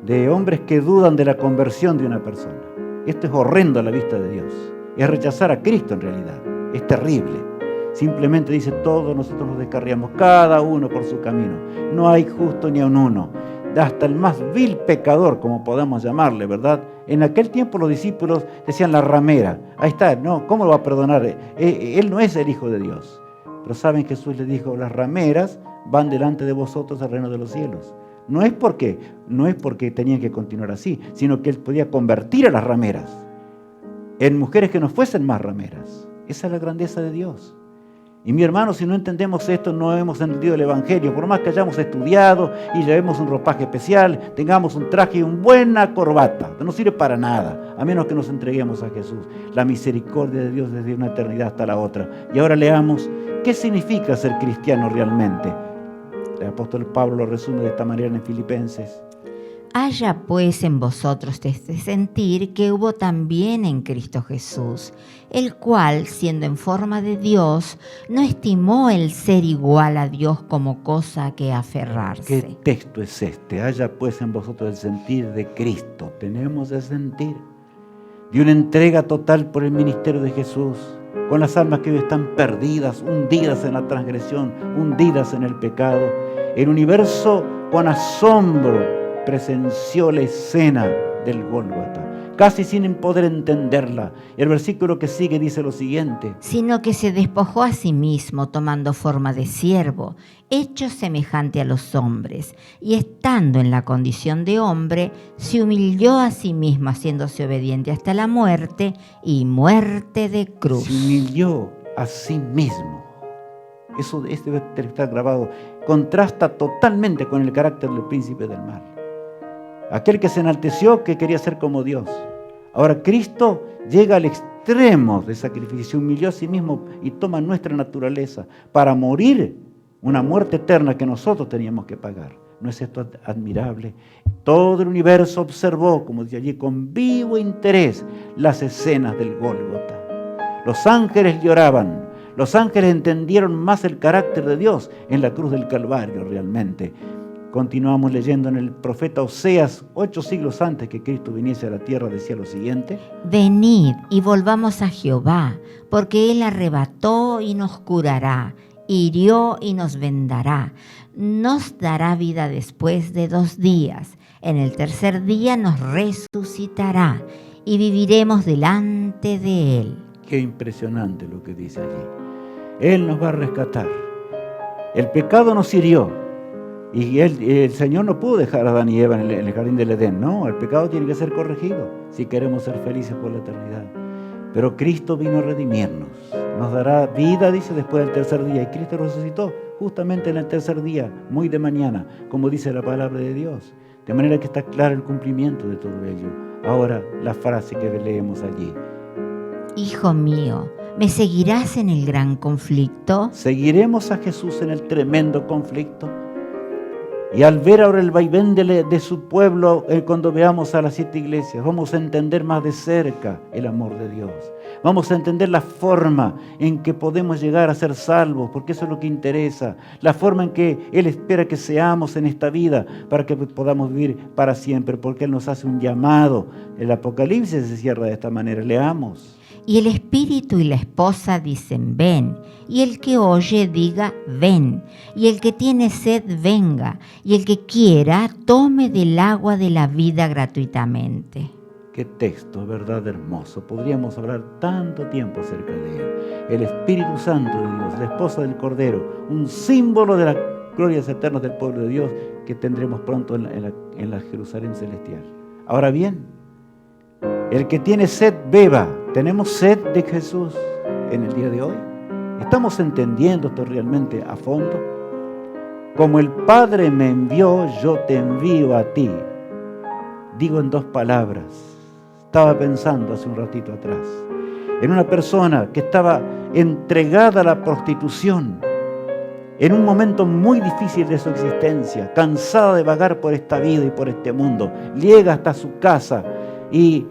de hombres que dudan de la conversión de una persona. Esto es horrendo a la vista de Dios. Es rechazar a Cristo en realidad. Es terrible. Simplemente dice, todos nosotros nos descarriamos, cada uno por su camino. No hay justo ni a un uno. Hasta el más vil pecador, como podamos llamarle, ¿verdad? En aquel tiempo los discípulos decían la ramera. Ahí está, no, ¿cómo lo va a perdonar? Él no es el Hijo de Dios. Pero saben, Jesús les dijo, las rameras van delante de vosotros al reino de los cielos. No es porque tenían que continuar así, sino que Él podía convertir a las rameras en mujeres que no fuesen más rameras. Esa es la grandeza de Dios. Y mi hermano, si no entendemos esto, no hemos entendido el Evangelio. Por más que hayamos estudiado y llevemos un ropaje especial, tengamos un traje y una buena corbata, no sirve para nada, a menos que nos entreguemos a Jesús. La misericordia de Dios desde una eternidad hasta la otra. Y ahora leamos, ¿qué significa ser cristiano realmente? El apóstol Pablo lo resume de esta manera en Filipenses.
Haya pues en vosotros este sentir que hubo también en Cristo Jesús, el cual, siendo en forma de Dios, no estimó el ser igual a Dios como cosa a que aferrarse.
¿Qué texto es este? Haya pues en vosotros el sentir de Cristo. Tenemos el sentir de una entrega total por el ministerio de Jesús, con las almas que hoy están perdidas, hundidas en la transgresión, hundidas en el pecado. El universo con asombro presenció la escena del Gólgota, casi sin poder entenderla. El versículo que sigue dice lo siguiente:
sino que se despojó a sí mismo, tomando forma de siervo, hecho semejante a los hombres, y estando en la condición de hombre, se humilló a sí mismo, haciéndose obediente hasta la muerte, y muerte de cruz.
Se humilló a sí mismo. Eso debe estar grabado. Contrasta totalmente con el carácter del príncipe del mal. Aquel que se enalteció, que quería ser como Dios. Ahora Cristo llega al extremo de sacrificio, se humilló a sí mismo y toma nuestra naturaleza para morir una muerte eterna que nosotros teníamos que pagar. ¿No es esto admirable? Todo el universo observó, como dice allí, con vivo interés las escenas del Gólgota. Los ángeles lloraban. Los ángeles entendieron más el carácter de Dios en la cruz del Calvario realmente. Continuamos leyendo en el profeta Oseas, 8 siglos antes que Cristo viniese a la tierra, decía lo siguiente:
venid y volvamos a Jehová, porque Él arrebató y nos curará, hirió y nos vendará, nos dará vida después de 2 días, en el tercer día nos resucitará y viviremos delante de Él.
Qué impresionante lo que dice allí. Él nos va a rescatar. El pecado nos hirió. Y el Señor no pudo dejar a Adán y Eva en el jardín del Edén. No, el pecado tiene que ser corregido si queremos ser felices por la eternidad. Pero Cristo vino a redimirnos. Nos dará vida, dice, después del tercer día. Y Cristo resucitó justamente en el tercer día, muy de mañana, como dice la palabra de Dios. De manera que está claro el cumplimiento de todo ello. Ahora, la frase que leemos allí.
Hijo mío, ¿me seguirás en el gran conflicto?
¿Seguiremos a Jesús en el tremendo conflicto? Y al ver ahora el vaivén de su pueblo, cuando veamos a las 7 iglesias, vamos a entender más de cerca el amor de Dios. Vamos a entender la forma en que podemos llegar a ser salvos, porque eso es lo que interesa. La forma en que Él espera que seamos en esta vida, para que podamos vivir para siempre, porque Él nos hace un llamado. El Apocalipsis se cierra de esta manera, leamos.
Y el espíritu y la esposa dicen, ven. Y el que oye diga, ven. Y el que tiene sed, venga. Y el que quiera, tome del agua de la vida gratuitamente.
Qué texto, verdad, hermoso. Podríamos hablar tanto tiempo acerca de él. El Espíritu Santo de Dios, la esposa del Cordero, un símbolo de las glorias eternas del pueblo de Dios que tendremos pronto en la Jerusalén celestial. Ahora bien, el que tiene sed, beba. ¿Tenemos sed de Jesús en el día de hoy? ¿Estamos entendiendo esto realmente a fondo? Como el Padre me envió, yo te envío a ti. Digo en 2 palabras. Estaba pensando hace un ratito atrás en una persona que estaba entregada a la prostitución, en un momento muy difícil de su existencia, cansada de vagar por esta vida y por este mundo. Llega hasta su casa y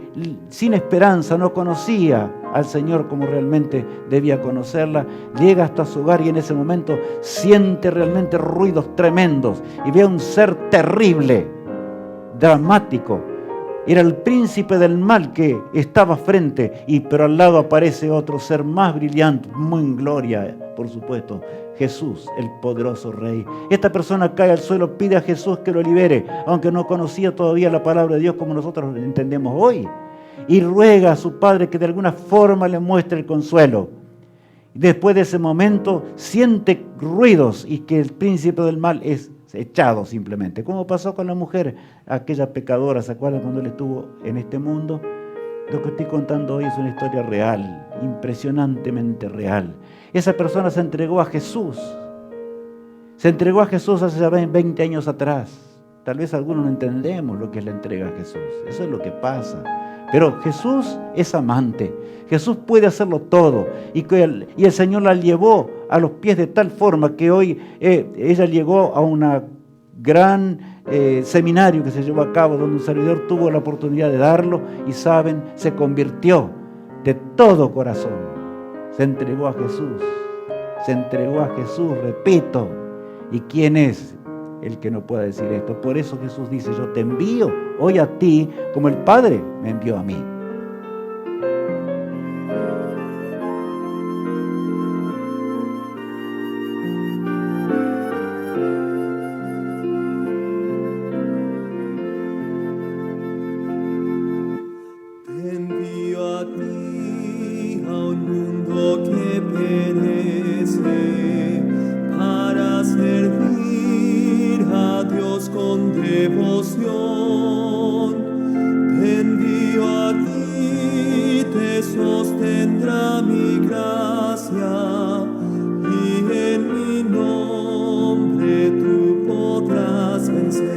sin esperanza, no conocía al Señor como realmente debía conocerla. Llega hasta su hogar y en ese momento siente realmente ruidos tremendos y ve a un ser terrible, dramático. Era el príncipe del mal que estaba frente, pero al lado aparece otro ser más brillante, muy en gloria, por supuesto, Jesús, el poderoso Rey. Esta persona cae al suelo, pide a Jesús que lo libere, aunque no conocía todavía la palabra de Dios como nosotros la entendemos hoy. Y ruega a su Padre que de alguna forma le muestre el consuelo. Después de ese momento siente ruidos y que el príncipe del mal es echado simplemente. Como pasó con la mujer, aquella pecadora, ¿se acuerdan cuando él estuvo en este mundo? Lo que estoy contando hoy es una historia real, impresionantemente real. Esa persona se entregó a Jesús. Se entregó a Jesús hace 20 años atrás. Tal vez algunos no entendemos lo que es la entrega a Jesús. Eso es lo que pasa. Pero Jesús es amante. Jesús puede hacerlo todo. Y el Señor la llevó a los pies de tal forma que hoy ella llegó a una gran seminario que se llevó a cabo, donde un servidor tuvo la oportunidad de darlo y saben, se convirtió de todo corazón. Se entregó a Jesús. Se entregó a Jesús, repito. ¿Y quién es el que no pueda decir esto? Por eso Jesús dice, yo te envío hoy a ti como el Padre me envió a mí.
Te envío a ti a un mundo que perece para servir a Dios con devoción. Te envío a ti, te sostendrá mi gracia y en mi nombre tú podrás vencer.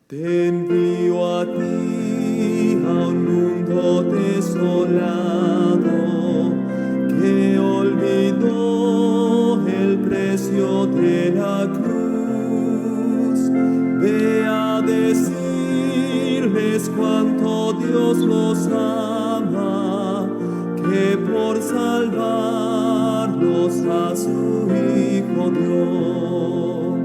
Te envío a ti a un mundo desolado que olvidó el precio de la cruz. Ve a decirles cuánto Dios los ama, que por salvarlos a su Hijo dio.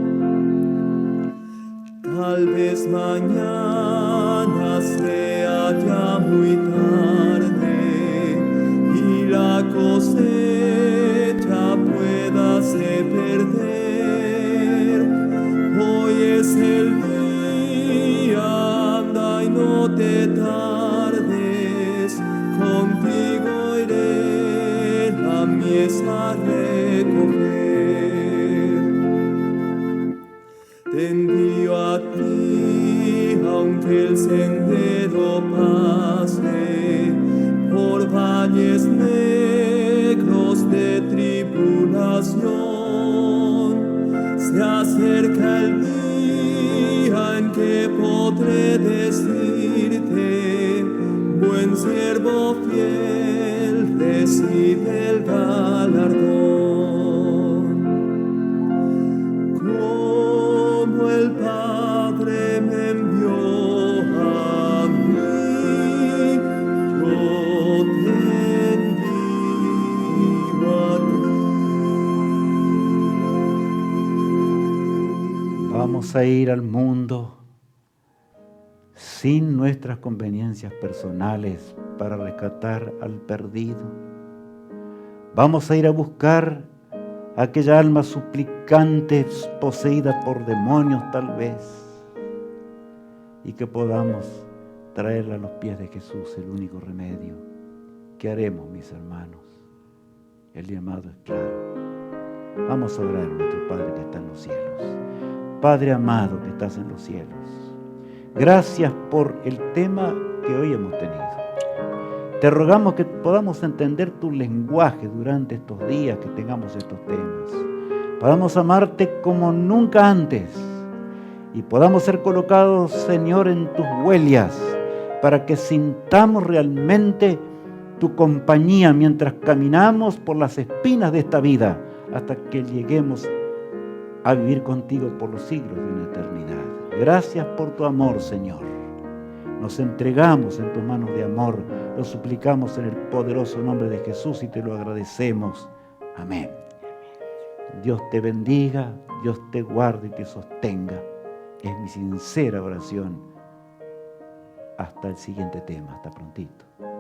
Tal vez mañana sea ya muy tarde y la cosecha puedase perder. Hoy es el día, anda y no te tardes. Contigo iré la mies a recoger. Te envío a ti, aunque el sendero pase por valles negros de tribulación. Se acerca el día en que podré decirte, buen siervo fiel, recibe el galardón.
Vamos a ir al mundo sin nuestras conveniencias personales para rescatar al perdido. Vamos a ir a buscar a aquella alma suplicante poseída por demonios tal vez, y que podamos traerla a los pies de Jesús, el único remedio. ¿Qué haremos, mis hermanos? El llamado es claro. Vamos a orar a nuestro Padre que está en los cielos. Padre amado que estás en los cielos, gracias por el tema que hoy hemos tenido. Te rogamos que podamos entender tu lenguaje durante estos días que tengamos estos temas. Podamos amarte como nunca antes y podamos ser colocados, Señor, en tus huellas para que sintamos realmente tu compañía mientras caminamos por las espinas de esta vida hasta que lleguemos a vivir contigo por los siglos de una eternidad. Gracias por tu amor, Señor. Nos entregamos en tus manos de amor, lo suplicamos en el poderoso nombre de Jesús y te lo agradecemos. Amén. Dios te bendiga, Dios te guarde y te sostenga. Es mi sincera oración. Hasta el siguiente tema. Hasta prontito.